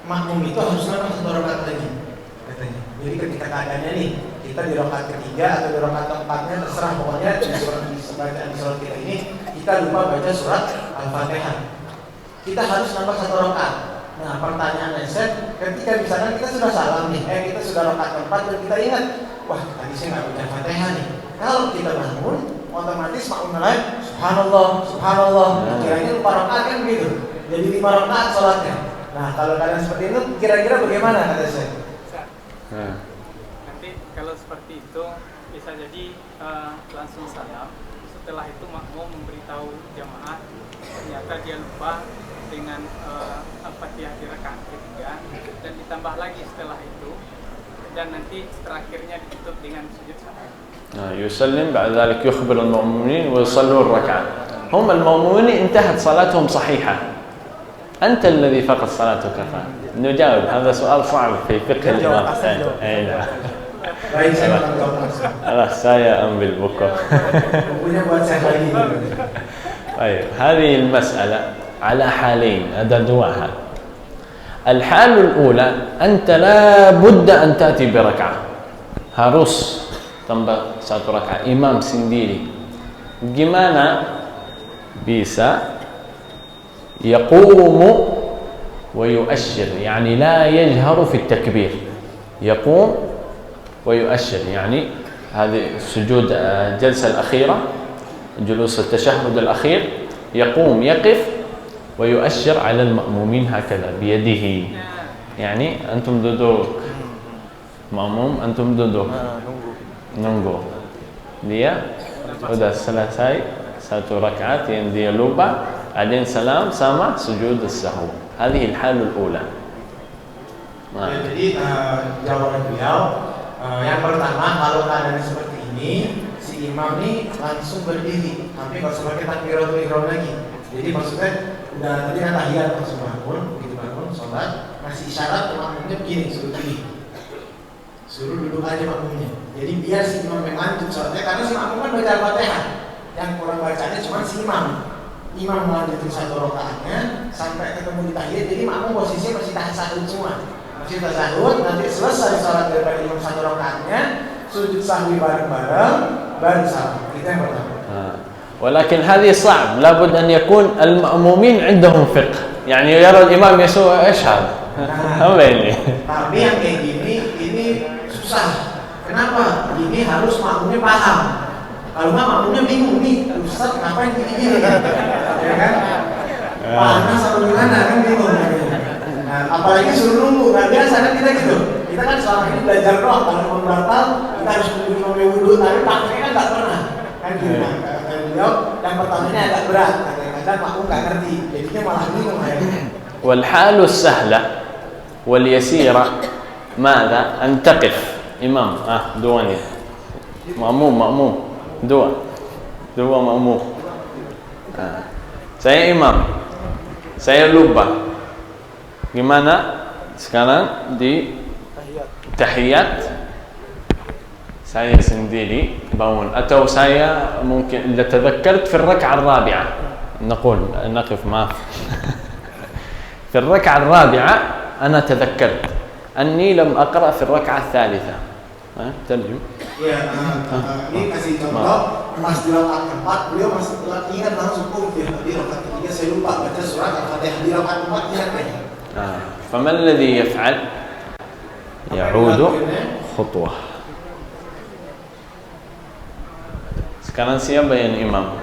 makmum itu harus nambah 1 rakaat lagi katanya. Jadi ketika keadaannya nih kita di rakaat ketiga atau di rakaat keempatnya terserah, pokoknya di bacaan surat kita ini kita lupa baca surat Al-Fatihah, kita harus nambah 1 rakaat. Nah pertanyaannya saya, ketika misalkan kita sudah salam nih, kita sudah rakaat keempat dan kita ingat, wah tadi saya nggak baca Fatihah nih. Kalau kita bangun otomatis makmum lain subhanallah subhanallah, kiranya lupa rakaat kan begitu, jadi 5 rakaat sholatnya. Nah kalau kalian seperti itu kira-kira bagaimana kata saya? Nanti kalau seperti itu bisa jadi langsung salam, setelah itu makmum memberitahu jamaah ternyata dia lupa dengan Al-Fatihah di rakaat ketiga dan ditambah lagi setelah itu dan nanti terakhirnya ditutup dengan sujud sahwi. يسلم بعد ذلك يخبر المأمومين ويصلون الركعة. هم المأمومين انتهت صلاتهم صحيحة، أنت الذي فقد صلاتك نجاوب. هذا سؤال صعب في فقه الإمام. أي نعم. خلاص saya ambil buku. طيب هذه المسألة على حالين، ada 2 hal. الحال الأولى أنت لا بد أن تأتي بركعة، harus tambah 1 rakaat imam sendiri. Gimana bisa يقوم ويؤشر يعني لا يجهر في التكبير، يقوم ويؤشر يعني هذه السجود الجلسة الأخيرة جلوس التشهد الأخير، يقوم يقف ويؤشر على المأمومين هكذا بيده. يعني أنتم duduk, makmum antum duduk, nunggu. Dia udah selesai satu rakaat yang dia lupa, ada salam sama sujud sahwi. هذه الحالة الأولى. Jadi jawaban beliau yang pertama, kalau keadaan seperti ini si imam ini langsung berdiri, tapi nggak usah pakai takbiratul ihram lagi. Jadi maksudnya udah tadi kan tahiyat langsung bangun, begitu bangun sholat, kasih isyarat makmumnya begini, suruh duduk aja makmumnya. Jadi biar si imam yang lanjut sholatnya, karena si makmum kan baca Al-Fatihah, yang kurang bacanya cuma si imam. Imam melanjutkan satu rakaatnya sampai ketemu di tahiyat, jadi makmum posisinya masih tahiyat semua. Masih tasahud, nanti selesai sholat daripada imam satu rakaatnya, sujud sahwi bareng-bareng, baru salam. Itu yang pertama. ولكن هذه صعب، لابد أن يكون المأمومين عندهم فقه، يعني يرى الإمام يسوع إيش هذا؟ هم ini. Tapi yang kayak gini, ini susah. Kenapa? Ini harus makmumnya paham. Kalau nggak makmumnya bingung nih, Ustaz ngapain gini-gini? Ya kan? Panas atau gimana kan bingung. Nah, apalagi suruh nunggu, nggak biasa kan kita gitu. Kita kan selama ini belajar doang, kalau mau batal kita harus menunggu sampai wudhu, tapi pakainya kan nggak pernah. Kan gitu. Yang pertamanya agak berat, kadang-kadang makmum nggak ngerti, jadinya malah bingung akhirnya. والحال السهلة واليسيرة ماذا؟ أن تقف إمام دواني مأموم dua makmum. Saya imam, saya lupa. Gimana sekarang di tahiyat saya sendiri bangun, atau saya mungkin إذا تذكرت في الركعة الرابعة نقف في الركعة الرابعة أنا تذكرت أني لم أقرأ في الركعة الثالثة. ترجم. Ya, ini kasih contoh, pas di rakaat keempat beliau masih ingat langsung di rakaat ketiga saya lupa baca surat Al-Fatihah, di rakaat keempat ingat ya. فما الذي يفعل؟ يعود خطوة. Sekarang siapa yang imam?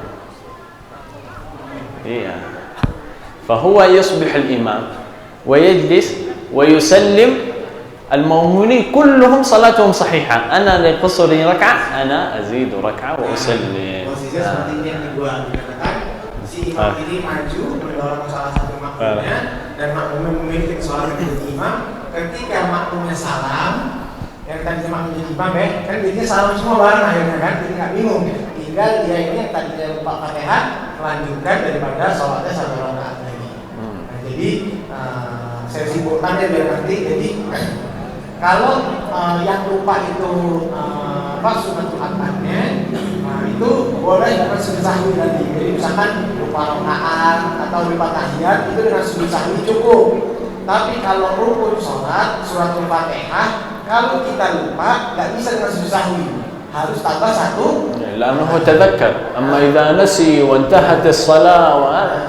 Iya. فهو يصبح الإمام ويجلس ويسلم. المأمومين كلهم صلاتهم صحيحة. أنا لقصر ركعة أنا أزيد ركعة وأسلم. Posisinya seperti ini yang kedua dikatakan, si imam ini maju mendorong salah satu makmumnya dan makmumnya memimpin sholat menjadi imam. Ketika makmumnya salam, yang tadinya makmumnya imam kan jadinya salam semua bareng akhirnya kan, jadi nggak bingung. Tinggal dia ini yang tadinya lupa Fatihah melanjutkan daripada sholatnya satu rakaat lagi. Nah, jadi saya simpulkan ya biar nanti. Jadi kalau yang lupa itu sunnatul akbarnya, itu boleh dengan sujud sahwi tadi. Jadi misalkan lupa rakaat atau lupa tahiyat, itu dengan sujud sahwi cukup. Tapi kalau rukun sholat, suratul Fatihah, kalau kita lupa nggak bisa dengan sujud sahwi, harus tambah satu. لأنه تذكر. أما إذا نسي وانتهت الصلاة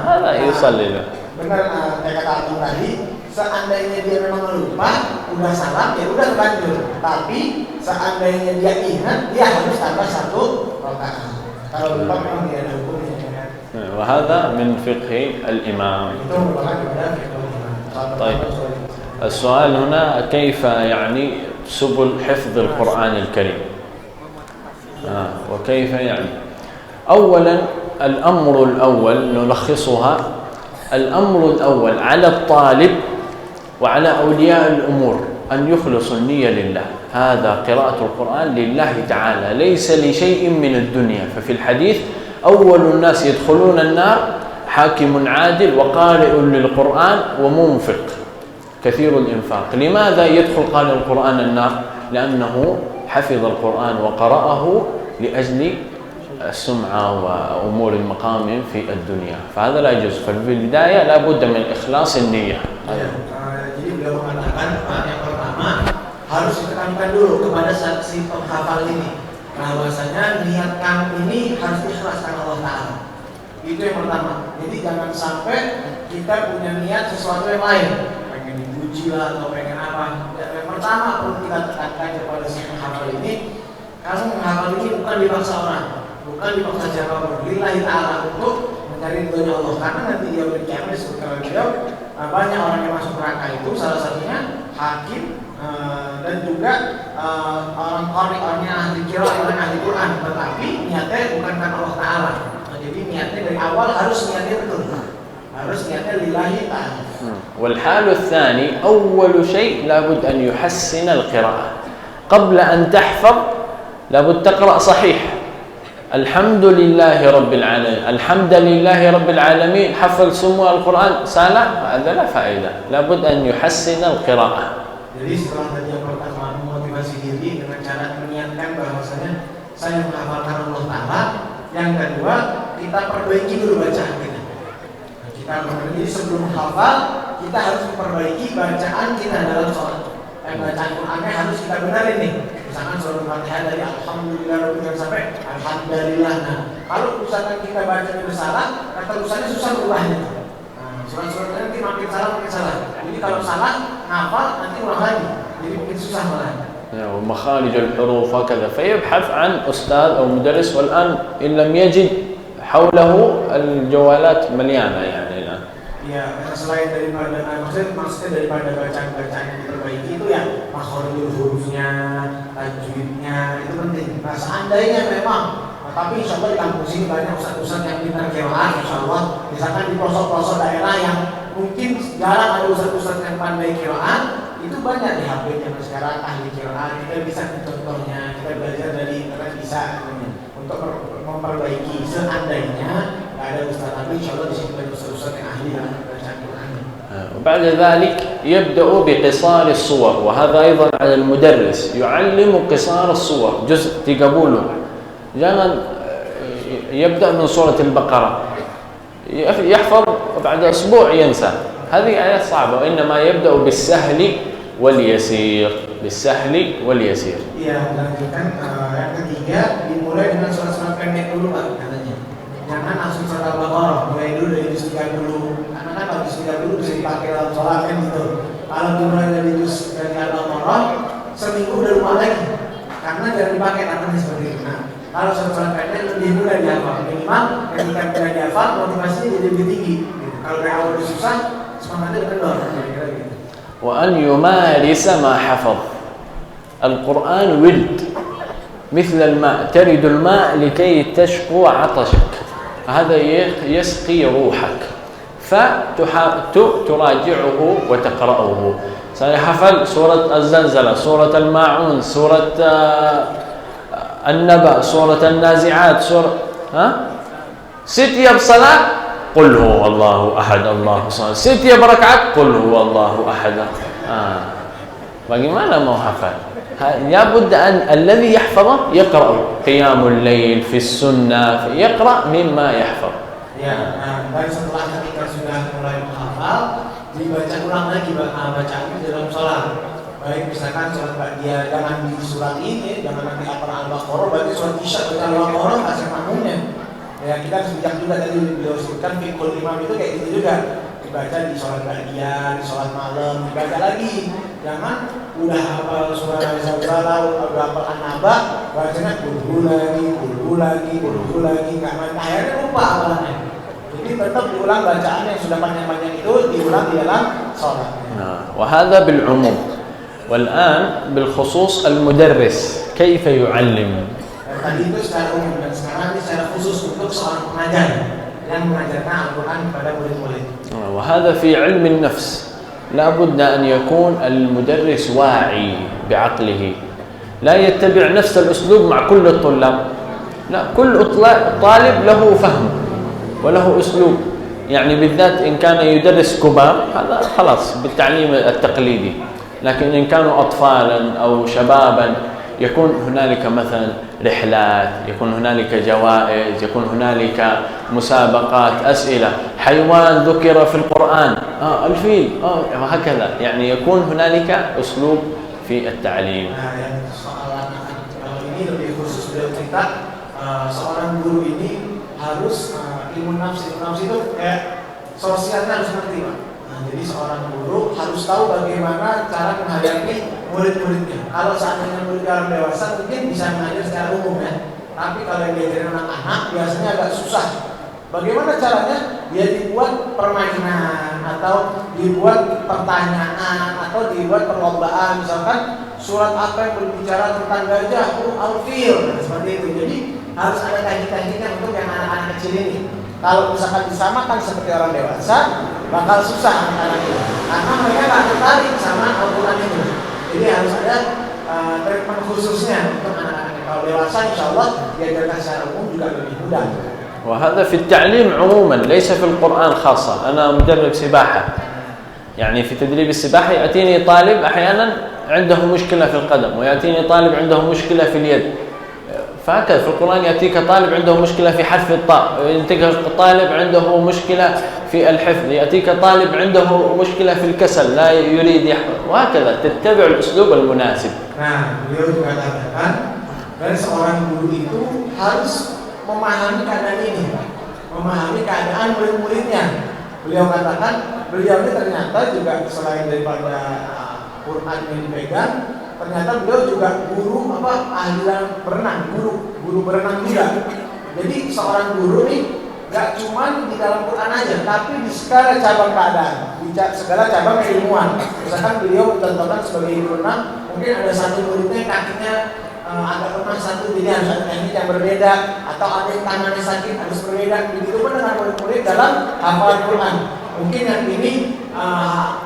هذا يصلي له. Benar kayak kata Abang tadi. Seandainya dia memang lupa, udah salam, ya udah lanjut. Tapi seandainya dia ingat, dia harus tambah satu rakaat. Kalau lupa memang dia ada hukumnya. وهذا من فقه الإمام. Itu merupakan ibadah fiqh imam. طيب. السؤال هنا كيف يعني سبل حفظ القرآن الكريم؟ وكيف يعني؟ أولا الأمر الأول نلخصها. الأمر الأول على الطالب وعلى أولياء الأمور أن يخلصوا النية لله. هذا قراءة القرآن لله تعالى ليس لشيء من الدنيا. ففي الحديث أول الناس يدخلون النار حاكم عادل وقارئ للقرآن ومنفق كثير الإنفاق. لماذا يدخل قارئ القرآن النار؟ لأنه حفظ القرآن وقرأه لأجل السمعة وأمور المقام في الدنيا، فهذا لا يجوز. ففي البداية لا بد من إخلاص النية. Jadi beliau mengatakan yang pertama harus ditekankan dulu kepada si penghafal ini, bahwasanya niat kamu ini harus ikhlas karena Allah Taala. Itu yang pertama. Jadi jangan sampai kita punya niat sesuatu yang lain, pengen dipuji lah atau pengen apa. Yang pertama perlu kita tekankan kepada si penghafal ini, kamu menghafal ini bukan dipaksa orang, bukan dipaksa siapapun. Lillahi Ta'ala, untuk mencari ridhonya Allah, karena nanti dia berkiamat disebutkan oleh beliau banyak orang yang masuk neraka itu salah satunya hakim dan juga orang yang ahli qiraah, orang ahli Quran, tetapi niatnya bukan karena Allah Taala. Jadi niatnya dari awal harus niatnya betul, harus niatnya lillahi ta'ala. والحال الثاني أول شيء لابد أن يحسن القراءة قبل أن تحفظ. لابد تقرأ صحيح الحمد لله رب العالمين، الحمد لله رب العالمين، حفظ semua Al-Quran salah, هذا لا فائدة. لابد أن يحسن القراءة. Jadi setelah tadi yang pertama memotivasi diri dengan cara meniatkan bahwasanya saya menghafalkan Allah Ta'ala, yang kedua kita perbaiki dulu bacaan kita. Jadi sebelum hafal kita harus memperbaiki bacaan kita dalam sholat. Bacaan Qurannya harus kita benarin nih. Misalkan surat Al-Fatihah dari Alhamdulillah sampai Alhamdulillah. Nah, kalau misalkan kita bacanya bersalah, kata tulisannya susah berubahnya. Surat-surat nanti makin salah. Jadi kalau salah, ngafal nanti ulang lagi. Jadi mungkin susah malah. ومخارج الحروف وكذا، فيبحث عن أستاذ أو مدرس. والآن إن لم يجد حوله الجوالات مليانة يعني الآن. Ya, karena selain daripada maksudnya daripada bacaan-bacaan yang diperbaiki itu ya makhorijul hurufnya, tajwidnya itu penting. Nah, seandainya memang, tapi insya Allah di kampus ini banyak ustaz-ustaz yang pintar qiraat, insya Allah. Misalkan di pelosok-pelosok daerah yang mungkin jarang ada ustaz-ustaz yang pandai qiraat, itu banyak di HP yang sekarang ahli qiraat. Kita bisa contohnya, kita belajar dari internet bisa untuk memperbaiki. Seandainya ada ustaz, tapi insya Allah di sini banyak ustaz yang ahli dalam bacaan Quran. وبعد ذلك يبدأ بقصار الصور، وهذا أيضا على المدرس يعلم قصار الصور جزء تقبله. jangan يبدأ من سورة البقرة يحفظ بعد أسبوع ينسى، هذه آيات صعبة. وإنما يبدأ بالسهل واليسير، بالسهل واليسير. Iya, melanjutkan yang ketiga dimulai dengan surat-surat pendek dulu Pak katanya. Jangan langsung surat Al-Baqarah, mulai dulu dari juz 30. Karena kan kalau juz 30 bisa dipakai dalam sholat kan gitu. Kalau dimulai dari juz dari Al-Baqarah, seminggu udah lupa lagi. Karena jangan dipakai namanya seperti itu. Nah, kalau surat-surat pendek lebih mudah dihafal. Minimal ketika mudah dihafal, motivasinya jadi lebih tinggi. Gitu. Kalau dari awal udah susah, semangatnya udah kendor. Kira-kira gitu. وأن يمارس ما حفظ. القرآن ولد مثل الماء، ترد الماء لكي تشكو عطشك، هذا يسقي روحك، فتراجعه وتقرأه. سيحفظ سورة الزلزلة، سورة الماعون، سورة النبأ، سورة النازعات، ست بصلاة قل هو الله أحد الله الصمد، 6 ركعات قل هو الله أحد. bagaimana mau hafal? لابد أن الذي يحفظه يقرأ قيام الليل في السنة، يقرأ مما يحفظ. Ya, dan setelah ketika sudah mulai menghafal, dibaca ulang lagi bacaannya dalam sholat. Baik misalkan sholat bagian jangan di surat ini, jangan nanti Al-Baqarah, berarti sholat isya baca Al-Baqarah kasih makmumnya. Ya kita harus bijak juga, tadi beliau sebutkan fikul imam itu kayak gitu juga, dibaca di sholat bagian, di sholat malam, dibaca lagi. Jangan udah hafal surah Al-Zalzalah, udah hafal An-Naba, bacanya kulhu lagi, nggak main, akhirnya lupa hafalannya. Jadi tetap diulang bacaan yang sudah panjang-panjang itu diulang di dalam sholat. وهذا بالعموم. والآن بالخصوص المدرس كيف يعلم؟ Tadi itu secara umum, dan sekarang ini secara khusus untuk seorang pengajar yang mengajarkan Al-Quran kepada murid-murid. وهذا في علم النفس، لا بد أن يكون المدرس واعي بعقله، لا يتبع نفس الأسلوب مع كل الطلاب، لا، كل طالب له فهم وله أسلوب. يعني بالذات إن كان يدرس كبار هذا خلاص بالتعليم التقليدي، لكن إن كانوا أطفالا أو شبابا يكون هنالك مثلا رحلات، يكون هنالك جوائز، يكون هنالك مسابقات، أسئلة، حيوان ذكر في القرآن، الفيل، وهكذا. يعني يكون هنالك أسلوب في التعليم. Yang soalan kalau ini lebih khusus beliau cerita, seorang guru ini harus ilmu nafs itu kayak sosialnya harus ngerti Pak. Jadi seorang guru harus tahu bagaimana cara menghadapi murid-muridnya. Kalau seandainya murid orang dewasa mungkin bisa mengajar secara umum ya. Tapi kalau yang diajarin anak-anak biasanya agak susah. Bagaimana caranya? Dia dibuat permainan atau dibuat pertanyaan atau dibuat perlombaan. Misalkan surat apa yang berbicara tentang gajah, Al-Fil, seperti itu. Jadi harus ada teknik-tekniknya untuk yang anak-anak kecil ini. Kalau misalkan disamakan seperti orang dewasa, bakal susah anak-anak ini, karena mereka nggak tertarik sama Al-Quran itu. Jadi harus ada treatment khususnya untuk anak-anak. Kalau dewasa, insya Allah diajarkan secara umum juga lebih mudah. وهذا في التعليم عموما ليس في القرآن خاصة. أنا مدرب سباحة، يعني في تدريب السباحة يأتيني طالب أحيانا عنده مشكلة في القدم، ويأتيني طالب عنده مشكلة في اليد، فهكذا في القرآن يأتيك طالب عنده مشكلة في حرف الطاء، يأتيك طالب عنده مشكلة في الحفظ، يأتيك طالب عنده مشكلة في الكسل لا يريد يحفظ، وهكذا تتبع الأسلوب المناسب. Nah, beliau juga katakan dari seorang guru itu harus memahami keadaan ini, memahami keadaan murid-muridnya. Beliau katakan, beliau ini ternyata juga selain daripada Quran yang dipegang, ternyata beliau juga guru ahli berenang, guru berenang juga. Jadi seorang guru nih gak cuma di dalam Quran aja, tapi di segala cabang keadaan, di segala cabang keilmuan. Misalkan beliau contohkan sebagai guru berenang, mungkin ada satu muridnya kakinya agak lemah satu, jadi harus ada teknik yang berbeda, atau ada yang tangannya sakit harus berbeda. Begitu pun dengan murid-murid dalam hafalan Quran. Mungkin yang ini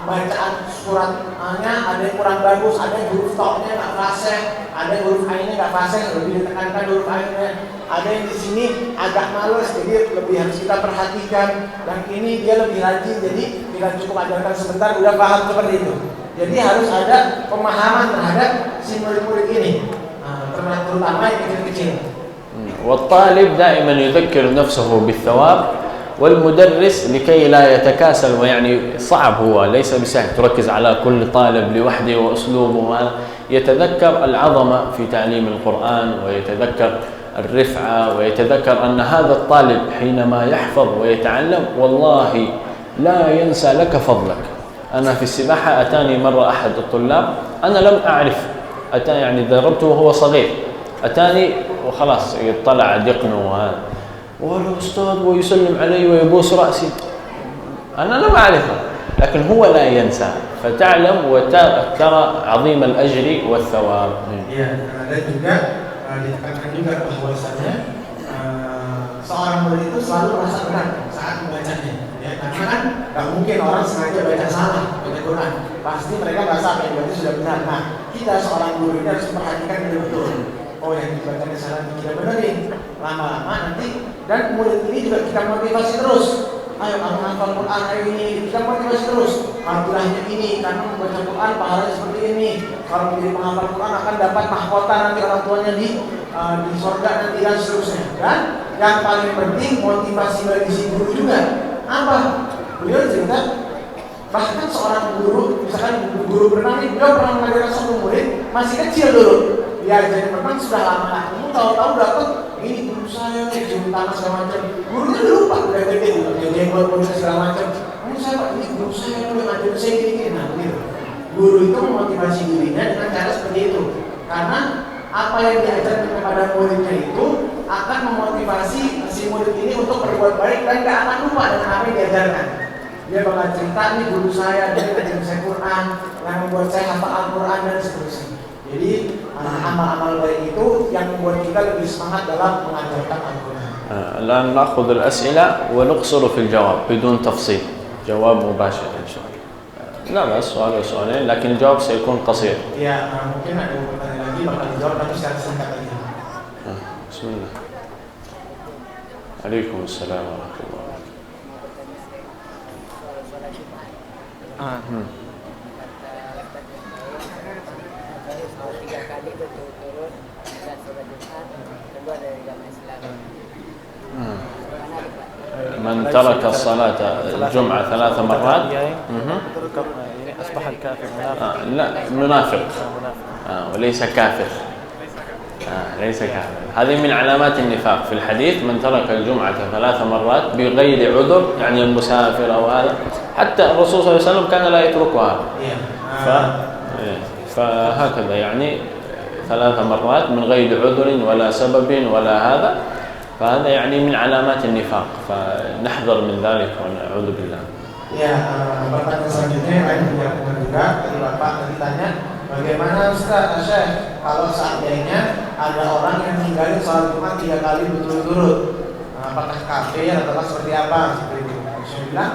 bacaan suratnya ada yang kurang bagus, ada yang huruf toknya nggak fasih, ada yang huruf ainnya nggak fasih, lebih ditekankan huruf ainnya. Ada yang di sini agak males, jadi lebih harus kita perhatikan. Yang ini dia lebih rajin, jadi kita cukup ajarkan sebentar udah paham seperti itu. Jadi harus ada pemahaman terhadap si murid-murid ini. terutama yang kecil-kecil. والطالب دائما يذكر نفسه بالثواب، والمدرس لكي لا يتكاسل، ويعني صعب هو ليس بسهل تركز على كل طالب لوحده وأسلوبه، يتذكر العظمة في تعليم القرآن، ويتذكر الرفعة، ويتذكر أن هذا الطالب حينما يحفظ ويتعلم والله لا ينسى لك فضلك. أنا في السباحة أتاني مرة أحد الطلاب أنا لم أعرف، أتاني يعني دربته وهو صغير، أتاني وخلاص يطلع دقنه وهذا، وقال أستاذ ويسلم علي ويبوس رأسي، أنا لم أعرفه، لكن هو لا ينسى، فتعلم وترى عظيم الأجر والثواب. Ya, dan juga ditekankan juga bahwasanya seorang murid itu selalu merasa berat saat membacanya. Ya, karena kan nggak mungkin orang sengaja baca salah baca Quran, pasti mereka merasa apa yang dibaca sudah benar. Nah, kita seorang guru ini harus memperhatikan betul-betul. Oh, yang dibacanya salah tidak benar nih. Lama-lama nanti, dan murid ini juga kita motivasi terus. Ayo kamu hafal Quran, ayo ini, kita motivasi terus. Alhamdulillahnya ini, karena membaca Quran pahalanya seperti ini. Kalau menjadi penghafal Quran akan dapat mahkota nanti orang tuanya di surga nanti dan seterusnya. Dan yang paling penting motivasi bagi si guru juga. Apa? Beliau cerita, bahkan seorang guru, misalkan guru berenang ini, beliau pernah mengajarkan satu murid masih kecil dulu. Dia jadi berenang sudah lama, kamu tahu-tahu dapat ini guru saya jemput tanah segala macam. Gurunya lupa udah gede, udah jenggot udah segala macam. Kamu saya pak, ini guru saya udah ngajar saya gini-gini, nah gitu. Guru itu memotivasi dirinya dengan cara seperti itu, karena apa yang diajarkan kepada muridnya itu akan memotivasi si murid ini untuk berbuat baik dan gak akan lupa dengan apa yang diajarkan. Dia bakal cerita nih guru saya, dia ngajarin saya Quran, yang membuat saya hafal Al-Quran dan seterusnya. Jadi amal-amal baik itu yang membuat kita lebih semangat dalam mengajarkan Al-Quran. الآن نأخذ الأسئلة ونقصر في الجواب بدون تفصيل، جواب مباشر إن شاء الله. لا بس سؤال وسؤالين، لكن الجواب سيكون قصير. Ya, mungkin ada pertanyaan lagi bakal dijawab tapi secara singkat aja. بسم الله. عليكم السلام ورحمة الله. من ترك الصلاة الجمعة 3 مرات أصبح الكافر لا منافق وليس كافر. ليس كافر. هذه من علامات النفاق في الحديث، من ترك الجمعة 3 مرات بغير عذر، يعني المسافر أو هذا، حتى الرسول صلى الله عليه وسلم كان لا يتركها. فهكذا يعني 3 مرات من غير عذر ولا سبب ولا هذا، فهذا يعني من علامات النفاق فنحذر من ذلك ونعوذ بالله. Ya, pertanyaan selanjutnya lain menjawab juga. Tadi Bapak tanya, bagaimana Ustaz Syekh kalau seandainya ada orang yang tinggalin sholat Jumat 3 kali berturut-turut, apakah kafir atau seperti apa? Seperti itu. Saya bilang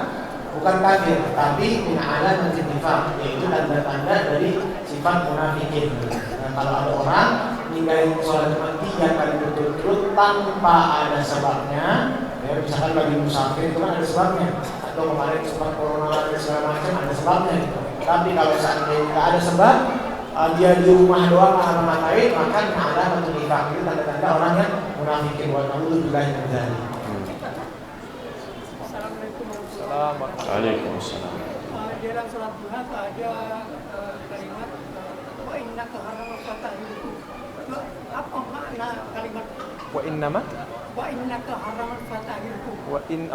bukan kafir, tapi min alamat nifaq, yaitu tanda-tanda dari sifat munafikin. Nah, kalau ada orang tinggalin sholat Jumat 3 kali berturut-turut tanpa ada sebabnya, ya misalkan bagi musafir itu kan ada sebabnya. Atau kemarin sebab corona dan segala macam ada sebabnya gitu. Tapi kalau seandainya tidak ada sebab, dia di rumah doang nggak ngapa-ngapain, maka ada bentuk nifaq, itu tanda-tanda orang yang munafikin. Wa na'udzubillahi min dzalik. Assalamualaikum Assalamualaikum. Waalaikumsalam. Di dalam sholat duha ada kalimat wa innaka haramal fatahil. Apa makna kalimat Wa innama wa innaka haramal fatahil? wa in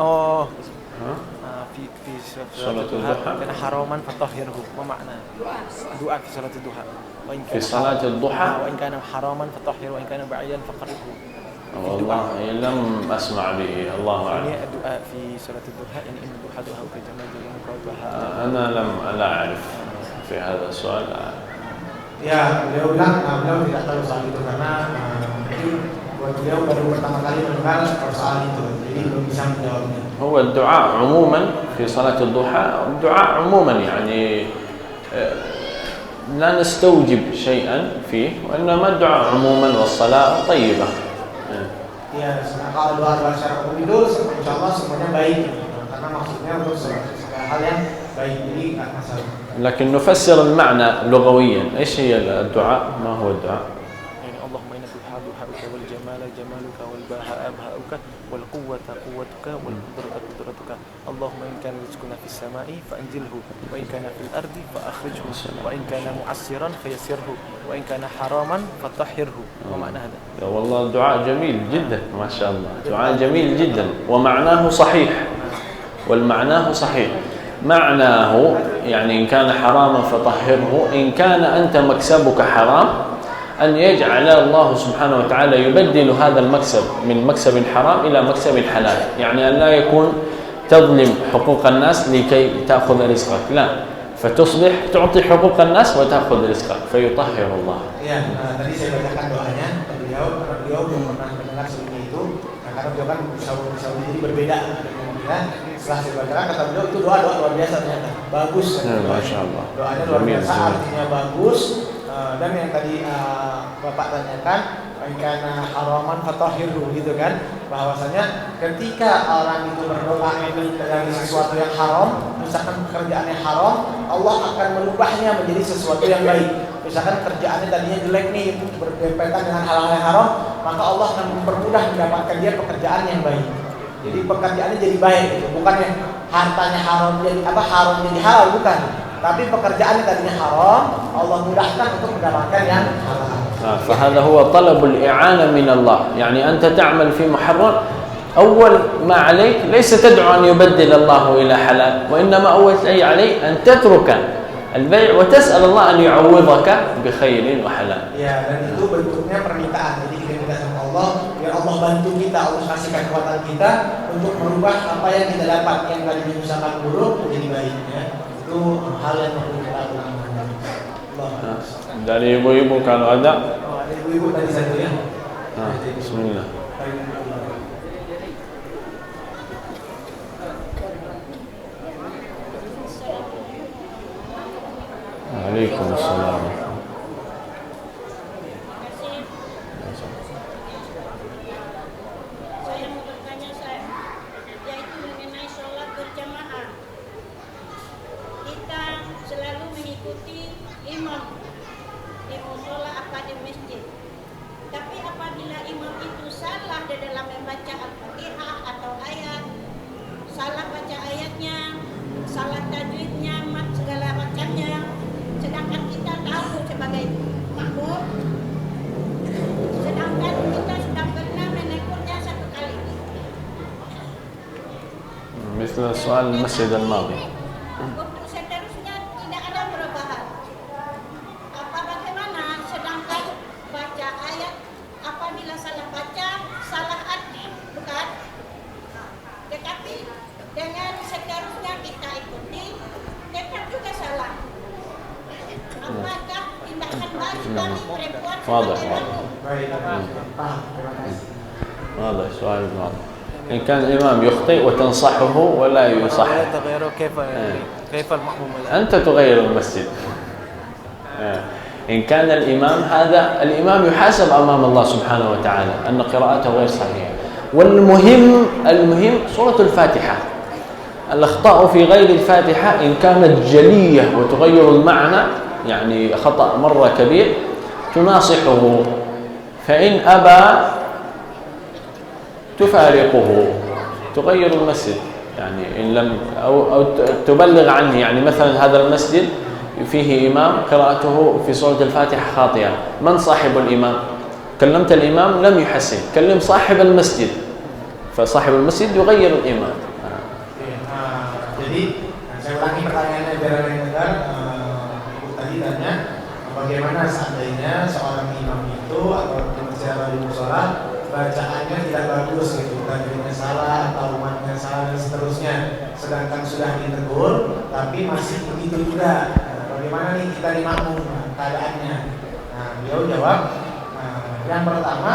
في صلاة الضحى كان حراما فطهره. ما معنى دعاء في صلاة الضحى؟ وإن في صلاة الضحى وإن كان حراما فطهره وإن كان بعيدا فقربه. والله لم أسمع به الله أعلم. ini doa في صلاة الضحى ini الضحى doa كجمال جلالك وضحى. أنا لا أعرف في هذا السؤال. Ya, beliau bilang beliau tidak tahu soal itu karena mungkin buat beliau baru pertama kali mendengar soal itu, jadi belum bisa menjawabnya. هو الدعاء عموما في صلاة الضحى الدعاء عموما يعني لا نستوجب شيئا فيه وإنما الدعاء عموما والصلاة طيبة. Ya, kalau doa secara umum itu insya Allah semuanya baik, karena maksudnya untuk segala hal yang baik, jadi nggak masalah. لكن نفسر المعنى لغويا. إيش هي الدعاء؟ ما هو الدعاء؟ يعني اللهم إن الضحى ضحاك والجمال جمالك والبهاء بهاؤك والقوة قوتك والقدرة قدرتك. اللهم إن كان رزقنا في السماء فأنزله وإن كان في الأرض فأخرجه وإن كان معسرا فيسره وإن كان حراما فطهره. ومعنى هذا؟ والله الدعاء جميل جدا ما شاء الله. دعاء جميل جدا ومعناه صحيح. والمعناه صحيح. معناه يعني إن كان حراما فطهره. إن كان أنت مكسبك حرام أن يجعل الله سبحانه وتعالى يبدل هذا المكسب من مكسب حرام إلى مكسب حلال. يعني أن لا يكون تظلم حقوق الناس لكي تأخذ رزقك، لا، فتصبح تعطي حقوق الناس وتأخذ رزقك فيطهر الله. Ya, tadi saya bacakan doanya ke beliau karena beliau belum pernah mendengar seperti itu. Nah, karena beliau kan Saudi jadi berbeda. Setelah saya bacakan kata beliau itu doa luar biasa ternyata, bagus. Masya Allah. Doanya luar biasa, artinya bagus. Dan yang tadi Bapak tanyakan, karena haraman fatahhiru gitu kan, bahwasanya ketika orang itu berdoa dari sesuatu yang haram, misalkan pekerjaannya haram, Allah akan merubahnya menjadi sesuatu yang baik. Misalkan kerjaannya tadinya jelek nih, berkaitan dengan hal-hal yang haram, maka Allah akan mempermudah mendapatkan dia pekerjaan yang baik. Jadi pekerjaannya jadi baik, gitu. Bukannya hartanya haram jadi haram jadi halal, bukan. Tapi pekerjaan yang tadinya haram, Allah mudahkan untuk mendapatkan yang halal. فهذا هو طلب الإعانة من الله. يعني أنت تعمل في محرم، أول ما عليك ليس تدعو أن يبدل الله إلى حلال، وإنما أول شيء عليك أن تترك البيع وتسأل الله أن يعوضك بخير وحلال. Ya, dan itu bentuknya permintaan. Jadi kita minta sama Allah, biar Allah bantu kita, Allah kasihkan kekuatan kita untuk merubah apa yang kita dapat yang tadinya misalkan buruk menjadi baik. Ya. Itu hal yang perlu kita lakukan. Dari ibu-ibu kalau ada. Oh, ada ibu-ibu tadi satu ya. Bismillah. Waalaikumsalam. Saya mau bertanya, yaitu mengenai sholat berjamaah. Kita selalu mengikuti imam di musola apa di masjid. Tapi apabila imam itu salah di dalam membaca Al-Fatihah atau ayat, salah baca ayatnya, salah tajwidnya, segala macamnya, sedangkan kita tahu sebagai makmum, sedangkan kita sudah pernah menegurnya satu kali. مثل سؤال المسجد الماضي. Untuk seterusnya tidak ada perubahan. Apa bagaimana sedangkan baca ayat apabila salah baca, salah arti. apakah tindakan baik kami perempuan واضح sebagai واضح makmum? Baik, paham. Terima kasih. واضح سؤال واضح إن كان الإمام يخطئ وتنصحه ولا يصح تغيره كيف المأموم الآن؟ أنت تغير المسجد إن كان الإمام هذا الإمام يحاسب أمام الله سبحانه وتعالى أن قراءته غير صحيحة المهم سورة الفاتحة الأخطاء في غير الفاتحة إن كانت جلية وتغير المعنى يعني خطأ مرة كبير تناصحه فإن أبى تفارقه تغير المسجد يعني إن لم أو تبلغ عنه يعني مثلا هذا المسجد فيه إمام قراءته في سورة الفاتحة خاطئة من صاحب الإمام؟ كلمت الإمام لم يحسن كلم صاحب المسجد فصاحب المسجد يغير الإمام. Jadi saya ulangi pertanyaannya biar ada yang dengar. Ibu tadi tanya bagaimana seandainya seorang imam itu atau pengajar di musola bacaannya tidak bagus gitu, tajwidnya salah atau umatnya salah dan seterusnya, sedangkan sudah ditegur tapi masih begitu juga. Bagaimana nih kita di makmum keadaannya? Nah, beliau jawab, yang pertama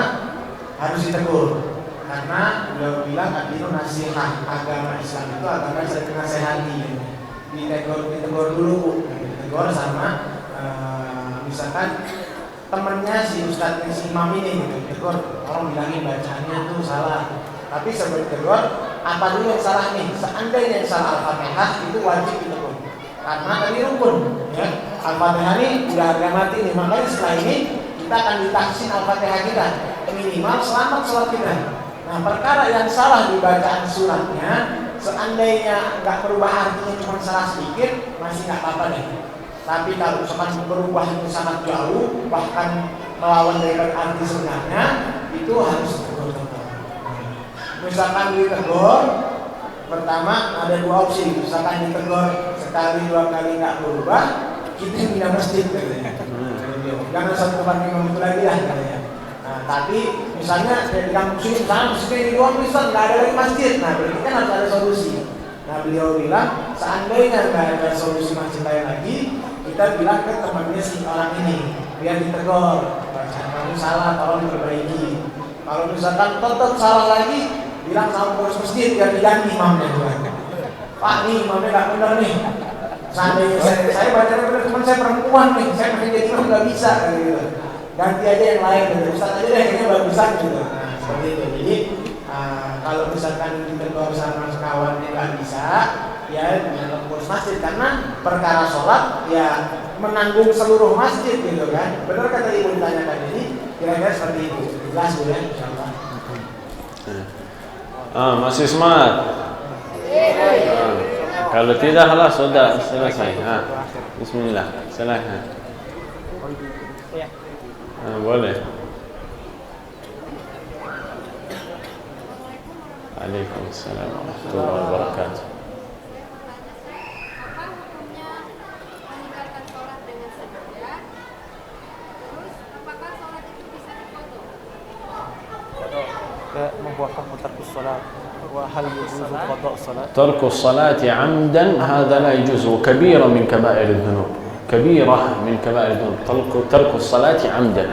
harus ditegur. Karena beliau bilang adinu nasihat, agama Islam itu agama saling nasihati. Ditegur dulu, ditegur sama misalkan temennya si ustadznya si imam ini gitu, ditegur, orang bilangin bacaannya tuh salah. Tapi sebelum ditegur, apa dulu yang salah nih? Seandainya yang salah Al-Fatihah itu wajib ditegur. Karena tadi rukun, ya. Al-Fatihah ini udah harga mati nih, makanya setelah ini kita akan ditahsin Al-Fatihah kita minimal selamat sholat kita. Nah, perkara yang salah di bacaan suratnya, seandainya nggak berubah artinya cuma salah sedikit, masih nggak apa-apa deh. Tapi kalau misalkan berubah itu sangat jauh, bahkan melawan dari arti sebenarnya, itu harus ditegur. Misalkan ditegur, pertama ada dua opsi. Misalkan ditegur sekali dua kali nggak berubah, kita pindah masjid. Jangan satu tempat imam itu lagi lah. Nah, tapi misalnya dari kampung sini, misalnya masjid di luar Islam nggak ada lagi masjid, nah berarti kan harus ada solusi. Nah beliau bilang seandainya nggak ada solusi masjid lain lagi, kita bilang ke temannya si orang ini biar ditegur, bacaan kamu salah, tolong diperbaiki. Kalau misalkan tetap salah lagi, bilang sama pengurus masjid biar diganti imamnya. Pak nih imamnya nggak benar nih. Seandainya saya bacanya benar, cuma saya perempuan nih, saya makin jadi imam nggak bisa gitu. Ganti aja yang lain, gitu. Ustaz aja deh kayaknya bagusan gitu. Nah, seperti itu. Jadi kalau misalkan ditegur sama kawannya nggak bisa, ya dengan pengurus masjid karena perkara sholat ya menanggung seluruh masjid gitu kan. Benar kata ibu ditanyakan ini, kira-kira seperti itu. Jelas bu ya, insyaallah. Masih semangat? Kalau tidak, halas sudah selesai. Bismillah, silakan. Boleh. Waalaikumsalam warahmatullahi wabarakatuh. Apa hukumnya meninggalkan sholat dengan sengaja? Terus apakah sholat itu bisa difoto? membuatkan tarkus salat وهل يجوز قضاء الصلاة؟ ترك الصلاة عمدا هذا لا يجوز وكبيرة من كبائر الذنوب كبيرة من كبائر الذنوب ترك الصلاة عمدا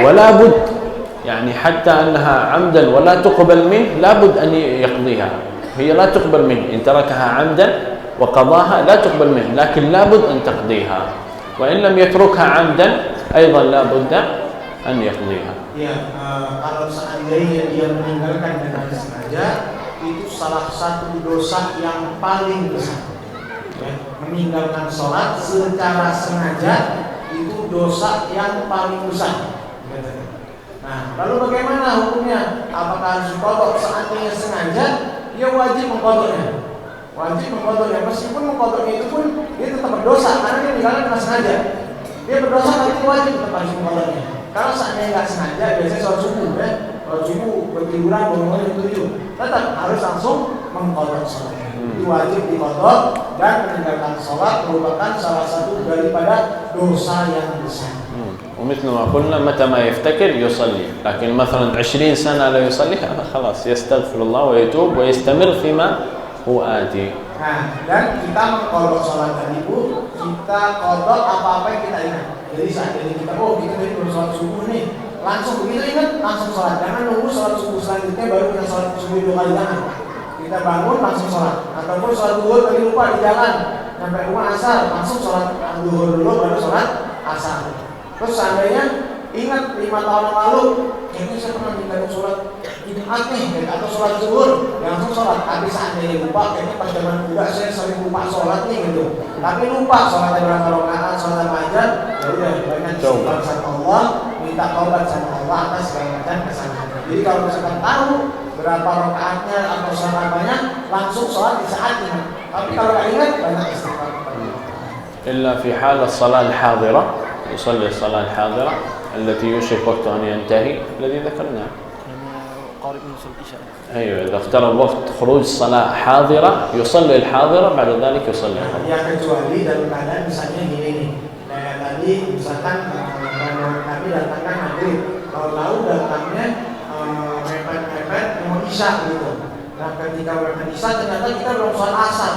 ولا بد يعني حتى أنها عمدا ولا تقبل منه لا بد أن يقضيها هي لا تقبل منه إن تركها عمدا وقضاها لا تقبل منه لكن لا بد أن تقضيها وإن لم يتركها عمدا أيضا لا بد أن يقضيها. Ya, kalau seandainya dia meninggalkan dengan sengaja, itu salah satu dosa yang paling besar. Ya, meninggalkan sholat secara sengaja itu dosa yang paling besar. Nah, lalu bagaimana hukumnya? Apakah harus dikodok? Seandainya sengaja, dia wajib mengkodoknya. Wajib mengkodoknya, meskipun mengkodoknya itu pun dia tetap berdosa karena dia meninggalkan dengan sengaja. Dia berdosa tapi wajib tetap harus mengkodoknya. Kalau seandainya nggak sengaja, biasanya sholat subuh ya, sholat subuh berliburan bangunnya 7, tetap harus langsung mengkodok sholatnya. Itu wajib dikodok dan meninggalkan sholat merupakan salah satu daripada dosa yang besar. ومثل ما قلنا متى ما يفتكر يصلي لكن مثلا 20 سنة لا يصلي خلاص يستغفر الله ويتوب ويستمر فيما هو آتي. Nah, dan kita mengkodok sholat tadi Bu kita kodok apa-apa yang kita ingat. Jadi seandainya kita, oh kita tadi baru sholat subuh nih, langsung begitu ingat, langsung sholat. Jangan nunggu sholat subuh selanjutnya baru kita sholat subuh 2 kali, jangan. Kita bangun langsung sholat. Ataupun sholat duhur tadi lupa di jalan, sampai rumah asar, langsung sholat duhur dulu baru sholat asar. Terus seandainya ingat 5 tahun yang lalu, kayaknya saya pernah minta sholat Jumat nih, atau sholat zuhur, langsung sholat. Tapi seandainya lupa, kayaknya pas zaman muda saya sering lupa sholat nih gitu. Tapi lupa sholatnya berapa rakaat, sholat fajar, ya udah banyak istighfar sama Allah, minta taubat sama Allah atas segala macam kesalahan. Jadi kalau misalkan tahu berapa rakaatnya atau sholat apanya, langsung sholat di saat ini. Tapi kalau nggak ingat, banyak istighfar. إلا في حال الصلاة الحاضرة يصلي الصلاة الحاضرة التي يوشك وقت أن ينتهي الذي ذكرناه. قارب من صلاة العشاء. أيوة إذا اقترب وقت خروج الصلاة حاضرة يصلي الحاضرة بعد ذلك يصلي الحاضرة. Ya kecuali dalam keadaan misalnya gini nih, kayak tadi misalkan kami datangkan maghrib, kalau tahu datangnya mepet-mepet mau isya gitu. Nah ketika mepet isya ternyata kita belum sholat asar.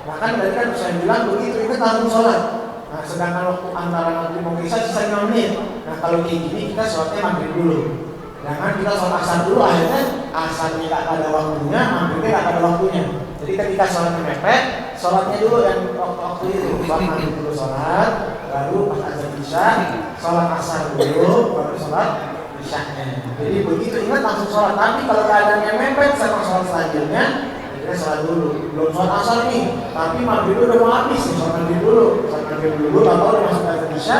Nah kan tadi kan saya bilang begitu itu langsung sholat. Nah sedangkan waktu antara maghrib mau isya sisa 5 menit. Nah kalau kayak gini kita sholatnya maghrib dulu. Jangan kita sholat asar dulu, akhirnya asarnya gak ada waktunya, maghribnya gak ada waktunya. Jadi ketika sholatnya mepet, sholatnya dulu yang waktu itu. Sholat maghrib dulu sholat, baru pas azan isya, sholat asar dulu, baru sholat isyanya. Jadi begitu ingat langsung sholat. Tapi kalau keadaannya mepet sama sholat selanjutnya, kita sholat dulu. Belum sholat asar nih, tapi maghrib udah mau habis nih, sholat maghrib dulu. Sholat maghrib dulu, bapak udah masuk azan isya,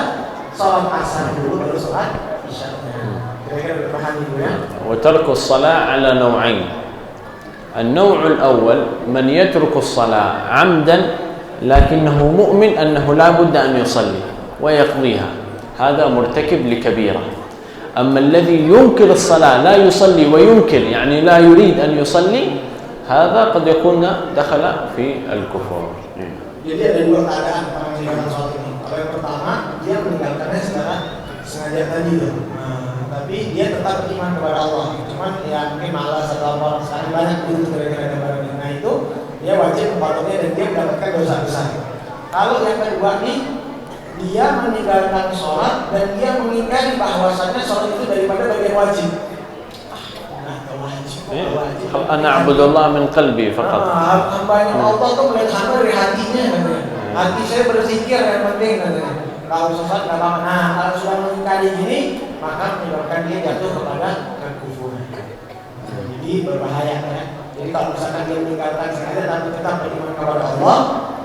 sholat asar dulu, baru sholat isyanya. وترك الصلاة على نوعين. النوع الأول من يترك الصلاة عمدا لكنه مؤمن أنه لا بد أن يصلي ويقضيها، هذا مرتكب لكبيرة. أما الذي ينكر الصلاة لا يصلي وينكر يعني لا يريد أن يصلي، هذا قد يكون دخل في الكفر. Jadi ada dua keadaan orang meninggalkan sholat ini. Kalau yang pertama dia meninggalkannya secara sengaja tadi tuh. Tapi dia tetap beriman kepada Allah. Cuman ya mungkin malas atau orang sekarang banyak itu gara-gara gambaran ini. Nah itu dia wajib mematuhinya dan dia mendapatkan dosa besar. Kalau yang kedua nih, dia meninggalkan sholat dan dia mengingkari bahwasannya sholat itu daripada bagian wajib. أنا أعبد الله من قلبي فقط. Hambanya Allah tuh melihat hamba dari hatinya katanya. Hati saya berzikir yang penting katanya. Kalau sholat nggak apa-apa. Nah kalau sudah mengingkari gini, maka menyebabkan dia jatuh kepada kekufuran. Jadi berbahaya ya. Jadi kalau misalkan dia meninggalkan sengaja tapi tetap beriman kepada Allah,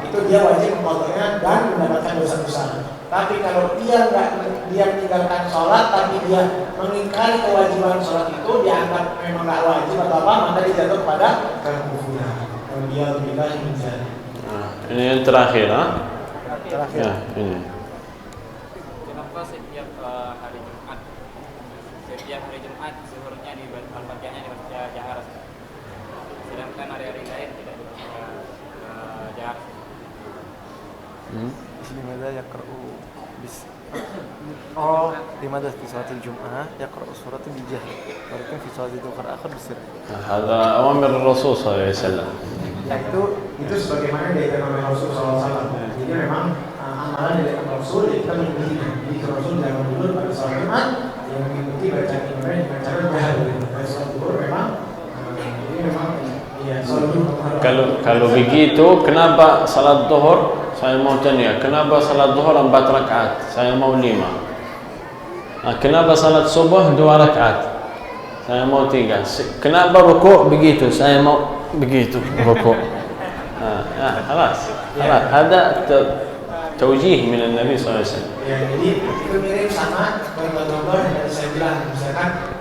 itu dia wajib memotongnya dan mendapatkan dosa besar. Tapi kalau dia meninggalkan sholat tapi dia mengingkari kewajiban sholat itu, dianggap memang nggak wajib atau apa, maka dia jatuh kepada kekufuran. Dia lebih baik mencari. Ini yang terakhir, Terakhir. Ya, ini. Kenapa setiap hari Jumat zuhurnya di Al-Fatihahnya dibaca jahar, sedangkan hari-hari lain tidak dibaca jahar? لماذا يقرأ لماذا في صلاة الجمعة يقرأ سورة بالجهر ولكن في صلاة الظهر آخر بالسر؟ هذا أوامر الرسول صلى الله عليه وسلم. Ya itu sebagaimana diajarkan oleh Rasul SAW. Jadi memang amalan diajarkan Rasul kita mengikutinya. Jadi Rasul jangan dulu pada sholat Jumat yang mengikuti bacaan imamnya dengan cara jahar. Pada sholat zuhur memang ini memang ya sholat zuhur. Kalau begitu, kenapa salat zuhur? Saya mau tanya, kenapa salat zuhur 4 rakaat? Saya mau 5. Kenapa salat subuh 2 rakaat? Saya mau 3. Kenapa rukuk begitu? Saya mau begitu rukuk. خلاص هذا توجيه من النبي صلى الله عليه وسلم. Ya jadi itu mirip sama contoh-contoh yang tadi saya bilang, misalkan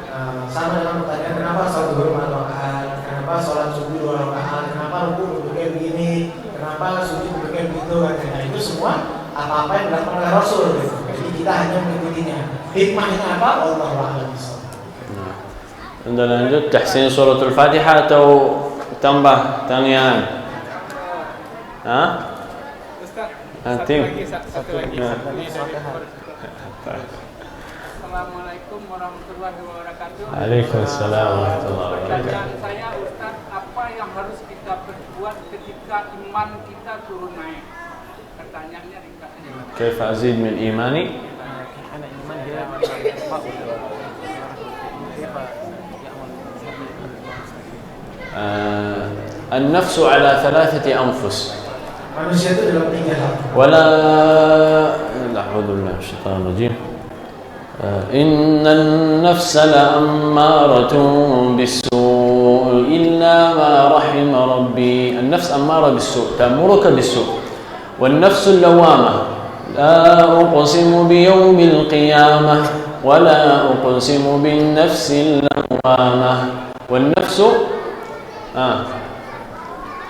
sama dengan pertanyaan kenapa sholat zuhur 4 rakaat, kenapa sholat subuh 2 rakaat, kenapa rukuk duduknya begini, kenapa sujud duduknya begitu, nah itu semua apa-apa yang dilakukan oleh Rasul gitu. Jadi kita hanya mengikutinya. Hikmahnya apa? Wallahu a'lam. Anda lanjut tahsin suratul Fatihah atau tambah tanian? Ustaz, satu lagi. Assalamualaikum warahmatullahi wabarakatuh. Waalaikumsalam warahmatullahi wabarakatuh. Pertanyaan saya, Ustaz, apa yang harus kita berbuat ketika iman kita turun naik? pertanyaannya ringkas aja. Kaifa azid min imani? أنا إيمان dia النفس على 3 أنفس Manusia itu dalam 3 hal. ولا أعوذ بالله من الشيطان الرجيم إن النفس لأمارة بالسوء إلا ما رحم ربي. النفس أمارة بالسوء، تأمرك بالسوء. والنفس اللوامة لا أقسم بيوم القيامة ولا أقسم بالنفس اللوامة. والنفس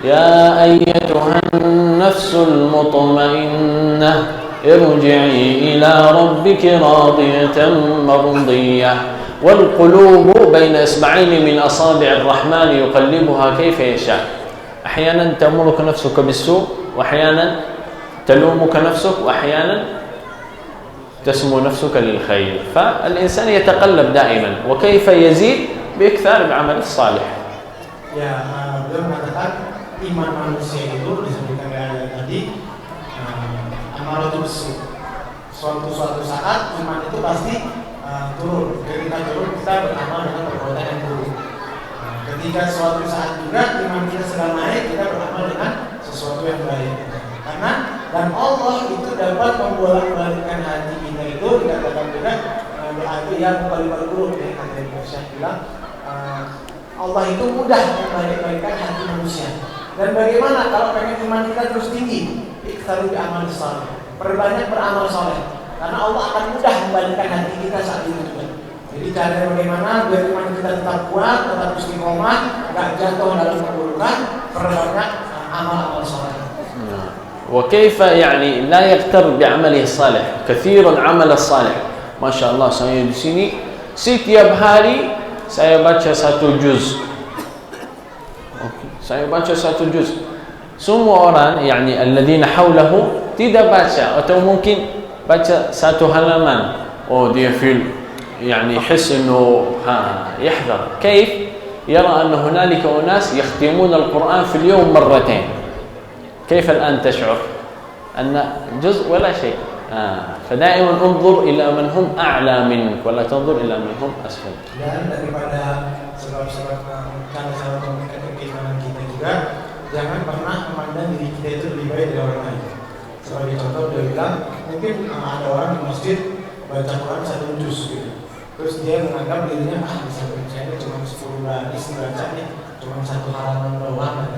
يا أيتها النفس المطمئنة ارجعي إلى ربك راضية مرضية. والقلوب بين إصبعين من أصابع الرحمن يقلبها كيف يشاء. أحيانا تأمرك نفسك بالسوء، وأحيانا تلومك نفسك، وأحيانا تسمو نفسك للخير. فالإنسان يتقلب دائما. وكيف يزيد؟ بإكثار العمل الصالح. Ya, beliau mengatakan iman manusia itu disebutkan dari tadi amaratul bisu. Suatu saat iman itu pasti turun. Ketika turun kita beramal dengan perbuatan yang buruk. Ketika suatu saat juga iman kita sedang naik, kita beramal dengan sesuatu yang baik. Karena dan Allah itu dapat membolak-balikkan hati kita itu, dikatakan juga doa itu yang balik-balik ya, kata Ibnu Syekh bilang Allah itu mudah membalik-balikkan hati manusia. Dan bagaimana kalau pengen iman kita terus tinggi? Iktsaru bi amal saleh. Perbanyak beramal saleh. Karena Allah akan mudah membalikkan hati kita saat itu juga. Jadi cara bagaimana biar iman kita tetap kuat, tetap istiqomah, enggak jatuh dalam keburukan, perbanyak amal-amal saleh. وكيف يعني لا يغتر بعمله الصالح. كثير العمل الصالح. ما شاء الله saya di sini setiap hari saya baca 1 juz. Saya baca 1 juz. Semua orang يعني الذين حوله tidak baca atau mungkin baca 1 halaman. Oh dia feel يعني يحس انه يحذر. كيف يرى ان هنالك اناس يختمون القرآن في اليوم 2 مرتين. كيف الآن تشعر؟ أن جزء ولا شيء. فدائما انظر إلى من هم أعلى منك ولا تنظر إلى من هم أسفل. Dan daripada sebab-sebab cara-cara meningkatkan keimanan kita juga, jangan pernah memandang diri kita itu lebih baik dari orang lain. Sebagai contoh dia bilang, mungkin ada orang di masjid baca Quran 1 juz gitu. Terus dia menganggap dirinya bisa baca cuma 10 baris bacanya cuma 1 halaman doang.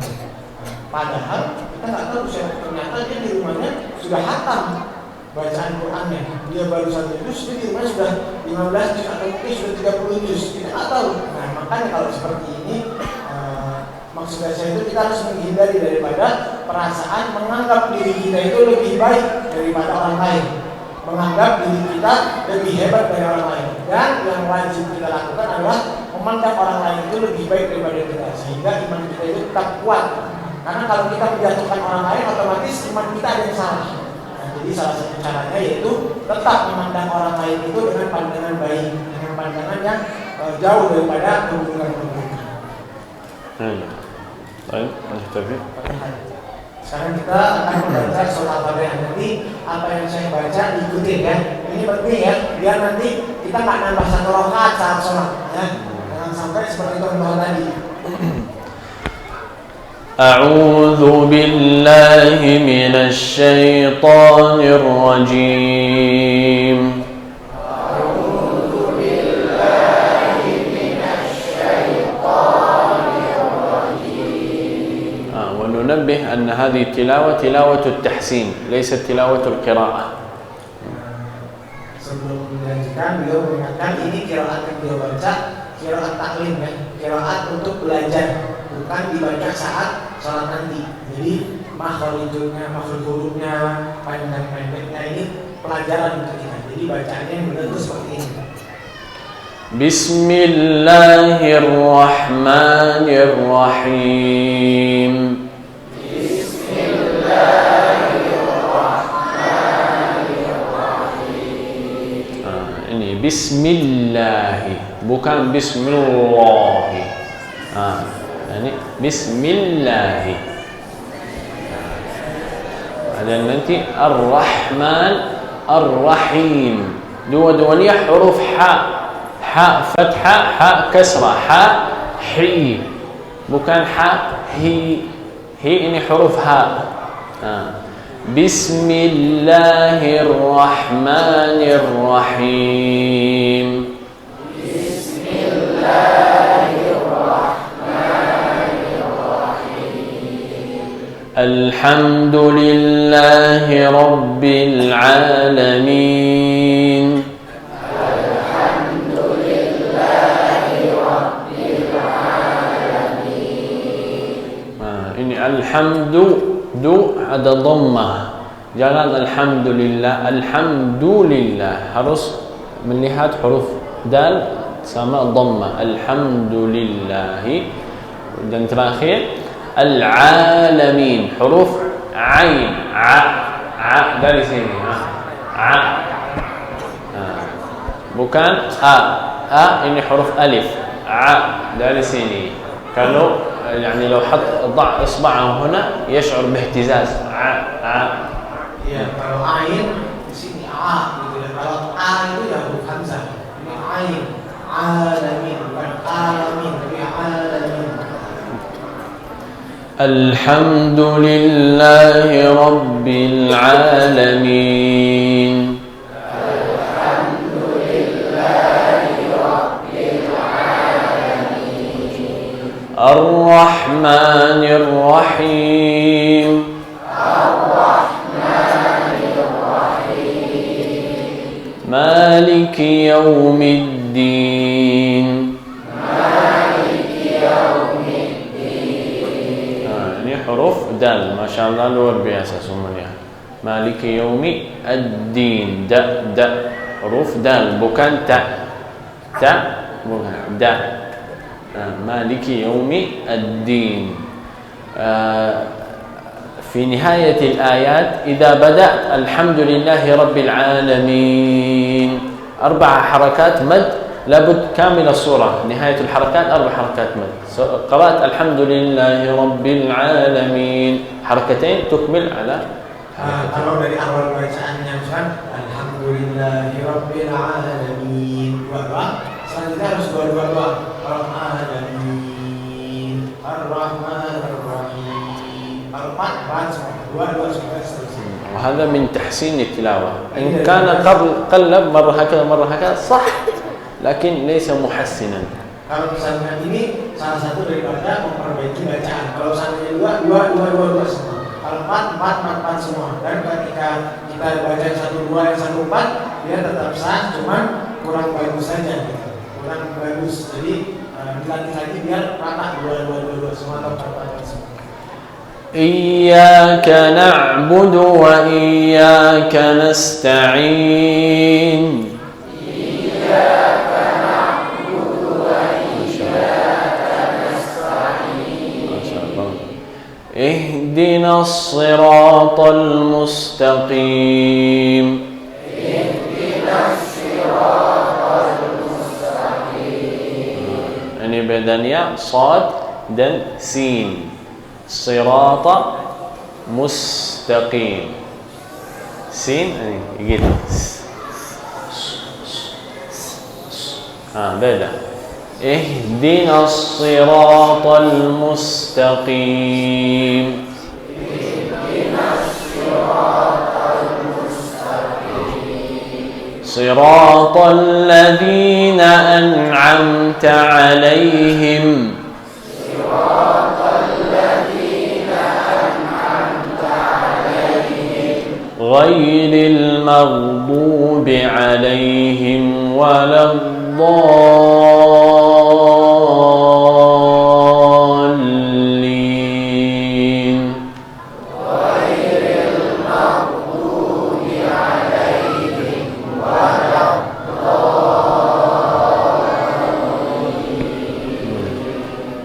Padahal kita nggak tahu ternyata dia di rumahnya sudah hatam bacaan Qurannya. Dia baru 1 juz, dia di rumahnya sudah 15 juz atau mungkin sudah 30 juz. Kita nggak tahu. Nah makanya kalau seperti ini, maksud saya itu kita harus menghindari daripada perasaan menganggap diri kita itu lebih baik daripada orang lain, menganggap diri kita lebih hebat dari orang lain. Dan yang wajib kita lakukan adalah memandang orang lain itu lebih baik daripada kita, sehingga iman kita itu tetap kuat. Karena kalau kita menjatuhkan orang lain, otomatis iman kita ada yang salah. Nah, jadi salah satu caranya yaitu tetap memandang orang lain itu dengan pandangan baik, dengan pandangan yang jauh daripada keburukan-keburukan. Baik, lanjut. Sekarang kita akan membaca surat Al-Fatihah. Nanti apa yang saya baca ikutin ya. Ini penting ya, biar nanti kita nggak nambah 1 rakaat saat sholat ya. Jangan sampai seperti contoh tadi. أعوذ بالله من الشيطان الرجيم. أعوذ بالله من الشيطان الرجيم. وننبه أن هذه التلاوة تلاوة التحسين ليست تلاوة القراءة. Sebelum dilanjutkan, beliau mengingatkan ini qiraat yang beliau baca, qiraat taklim ya, qiraat untuk belajar, bukan dibaca saat sholat nanti. Jadi makhrajnya, makhraj hurufnya, panjang-pendeknya ini pelajaran untuk kita. Jadi bacaannya yang benar itu seperti ini. Bismillahirrahmanirrahim. Ini Bismillahi, bukan Bismillahi. Ini Bismillahi. dan nanti Ar-Rahman Ar-Rahim. Dua-duanya huruf ha. Ha fathah, ha kasrah, ha hi. Bukan ha hi. Hi ini huruf ha. Bismillahirrahmanirrahim. Alhamdulillahi Rabbil Alamin. Alhamdulillahi Rabbil Alamin. Ini alhamdu, du ada dhammah. Jangan alhamdulillah, alhamdulillah. Harus melihat huruf dal sama dhammah. Alhamdulillahi. Dan terakhir Al-Alamin, huruf Ain, A dari sini, bukan A ini huruf Alif, A dari sini. Kalau يعني لو ضع إصبعه هنا يشعر باهتزاز. Ya, kalau Ain di sini A gitu ya. Kalau A itu ya huruf hamzah. Ini Ain, Alamin, bukan Alamin, tapi Alamin. Alhamdulillahi Rabbil Alamin. Alhamdulillahi Rabbil Alamin. Ar-Rahmanir Rahim. Ar-Rahmanir Rahim. Maliki Yawmiddin. Huruf dal, Masya Allah luar biasa semuanya. Maliki yaumi ad-din, da, huruf dal, bukan ta, bukan da. Maliki yaumi ad-din. في نهاية الآيات إذا بدأت الحمد لله رب العالمين 4 حركات مد لابد كامل الصورة. نهاية الحركات 4 حركات مد. قرأت الحمد لله رب العالمين حركتين تكمل على kalau dari awal bacaannya Ustaz Alhamdulillahi Rabbil Alamin dua, selanjutnya harus dua. Alamin Ar-Rahman Ar-Rahim Ar-Rahman dua seterusnya. وهذا من تحسين التلاوة. إن كان قلب مرة هكذا مرة هكذا صح لكن ليس محسنا. Kalau misalnya ini salah satu daripada memperbaiki bacaan. Kalau misalnya dua semua. Kalau empat semua. Dan ketika kita baca 1 2 yang 1 4 dia tetap sah, cuman kurang bagus saja. Kurang bagus. Jadi dilatih lagi biar rata 2 semua atau 4 semua. إياك نعبد وإياك نستعين. اهدنا الصراط المستقيم. ini bedanya صاد dan sin. صراط مستقيم. sin ini gitu. beda. اهدنا الصراط المستقيم. صراط الذين أنعمت عليهم. غير المغضوب عليهم ولا الضالين. غير المغضوب عليهم ولا الضالين.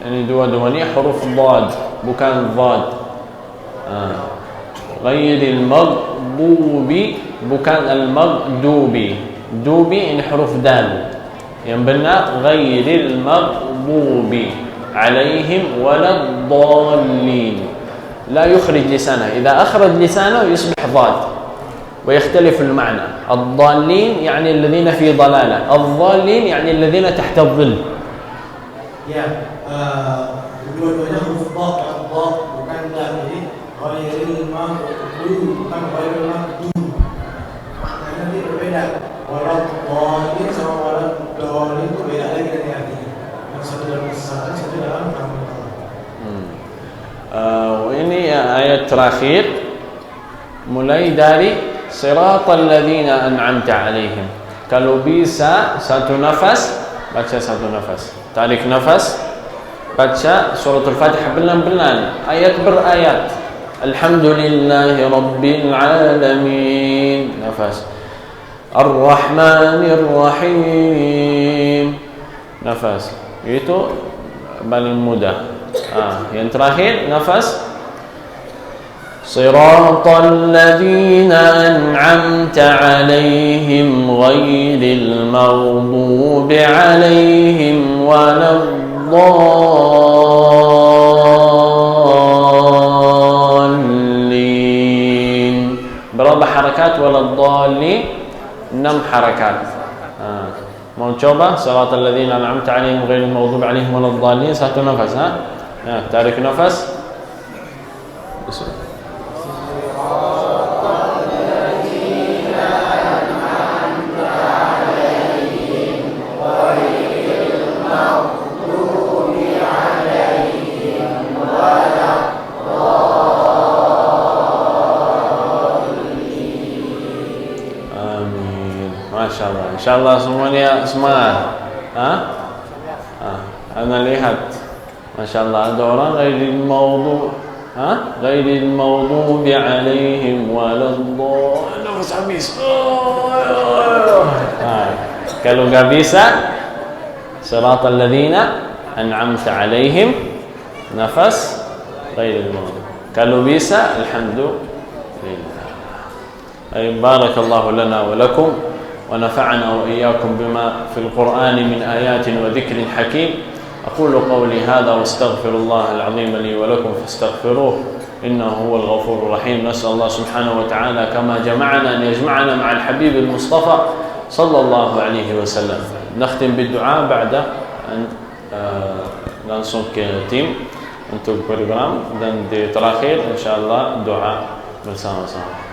ini dua-duanya huruf dhad bukan dhad. غير المغضوب bukan al-maghdubi. Dubi ini huruf dal. Yang benar ghairil maghdubi alaihim waladdallin. لا يخرج لسانه، إذا أخرج لسانه يصبح ضاد ويختلف المعنى. الضالين يعني الذين في ضلالة، الضالين يعني الذين تحت الظل. Ya, dua-duanya huruf dha, bukan dal. Jadi ghairil maghdubi bukan ghairil maghdubi. Maknanya dia berbeda. Walau dhalin sama walau dhalin itu beda lagi dari artinya. Yang satu dalam kesesatan, satu dalam kalamullah. Ini ayat terakhir mulai dari siratal ladzina an'amta alaihim. Kalau bisa satu nafas, baca satu nafas. Tarik nafas, baca suratul Fatihah benar-benar ayat berayat. Alhamdulillahi rabbil alamin. Nafas. Ar-Rahmanir Rahim. Nafas. Itu paling mudah. Yang terakhir nafas. Siratal ladzina an'amta 'alaihim ghairil maghdubi 'alaihim waladdallin. Berapa harakat waladdallin? 6 harakat. Mau coba siratal ladzina an'amta 'alaihim ghairil maghdubi 'alaihim waladdallin, satu nafas. Tarik nafas. InsyaAllah semuanya semangat. Ana lihat, masyaAllah ada orang ghairil maghdubi alaihim waladdallin. Nafas habis. Kalau nggak bisa, siratal ladzina an'amta alaihim, nafas ghairil maghdubi. Kalau bisa, alhamdulillah. Barakallahu lana wa lakum. ونفعنا وإياكم بما في القرآن من آيات وذكر حكيم. أقول قولي هذا واستغفر الله العظيم لي ولكم فاستغفروه إنه هو الغفور الرحيم. نسأل الله سبحانه وتعالى كما جمعنا أن يجمعنا مع الحبيب المصطفى صلى الله عليه وسلم. نختم بالدعاء بعد أن langsung ke tim untuk program, dan di terakhir insyaallah doa bersama-sama.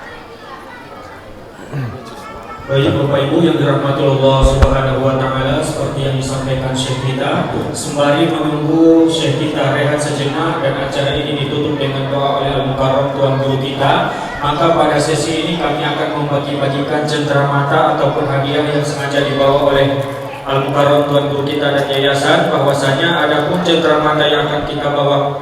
Baik Bapak Ibu yang dirahmati Allah Subhanahu wa taala, seperti yang disampaikan Syekh kita, sembari menunggu Syekh kita rehat sejenak dan acara ini ditutup dengan doa oleh Al-Mukarram Tuan Guru kita, maka pada sesi ini kami akan membagi-bagikan cenderamata ataupun hadiah yang sengaja dibawa oleh Al-Mukarram Tuan Guru kita dan yayasan. Bahwasanya adapun cenderamata yang akan kita bawa,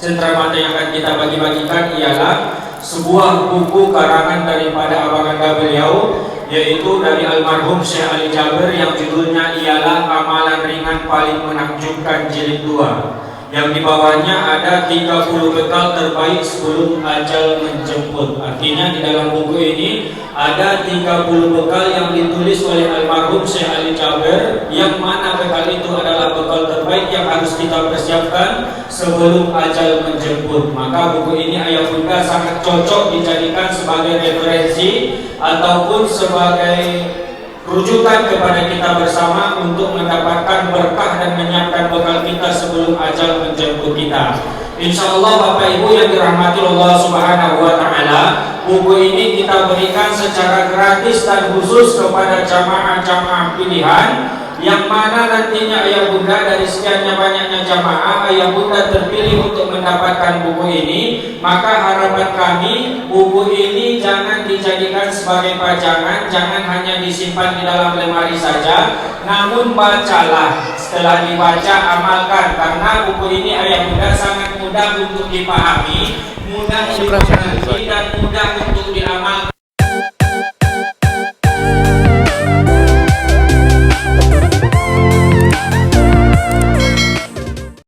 cenderamata yang akan kita bagi-bagikan ialah sebuah buku karangan daripada abang anda beliau, yaitu dari almarhum Syekh Ali Jabir, yang judulnya ialah Amalan Ringan Paling Menakjubkan Jilid 2, yang di bawahnya ada 30 bekal terbaik sebelum ajal menjemput. Artinya di dalam buku ini ada 30 bekal yang ditulis oleh almarhum Syekh Ali Jabir, yang mana bekal itu adalah bekal terbaik yang harus kita persiapkan sebelum ajal menjemput. Maka buku ini ayah bunda sangat cocok dijadikan sebagai referensi ataupun sebagai rujukan kepada kita bersama untuk mendapatkan berkah dan menyiapkan bekal kita sebelum ajal menjemput kita. InsyaAllah Bapak Ibu yang dirahmati Allah Subhanahu wa taala, buku ini kita berikan secara gratis dan khusus kepada jamaah-jamaah pilihan, yang mana nantinya ayah bunda dari sekiannya banyaknya jamaah, ayah bunda terpilih untuk mendapatkan buku ini. Maka harapan kami, buku ini jangan dijadikan sebagai pajangan, jangan hanya disimpan di dalam lemari saja, namun bacalah. Setelah dibaca, amalkan, karena buku ini ayah bunda sangat mudah untuk dipahami, mudah dimengerti dan mudah untuk diamalkan.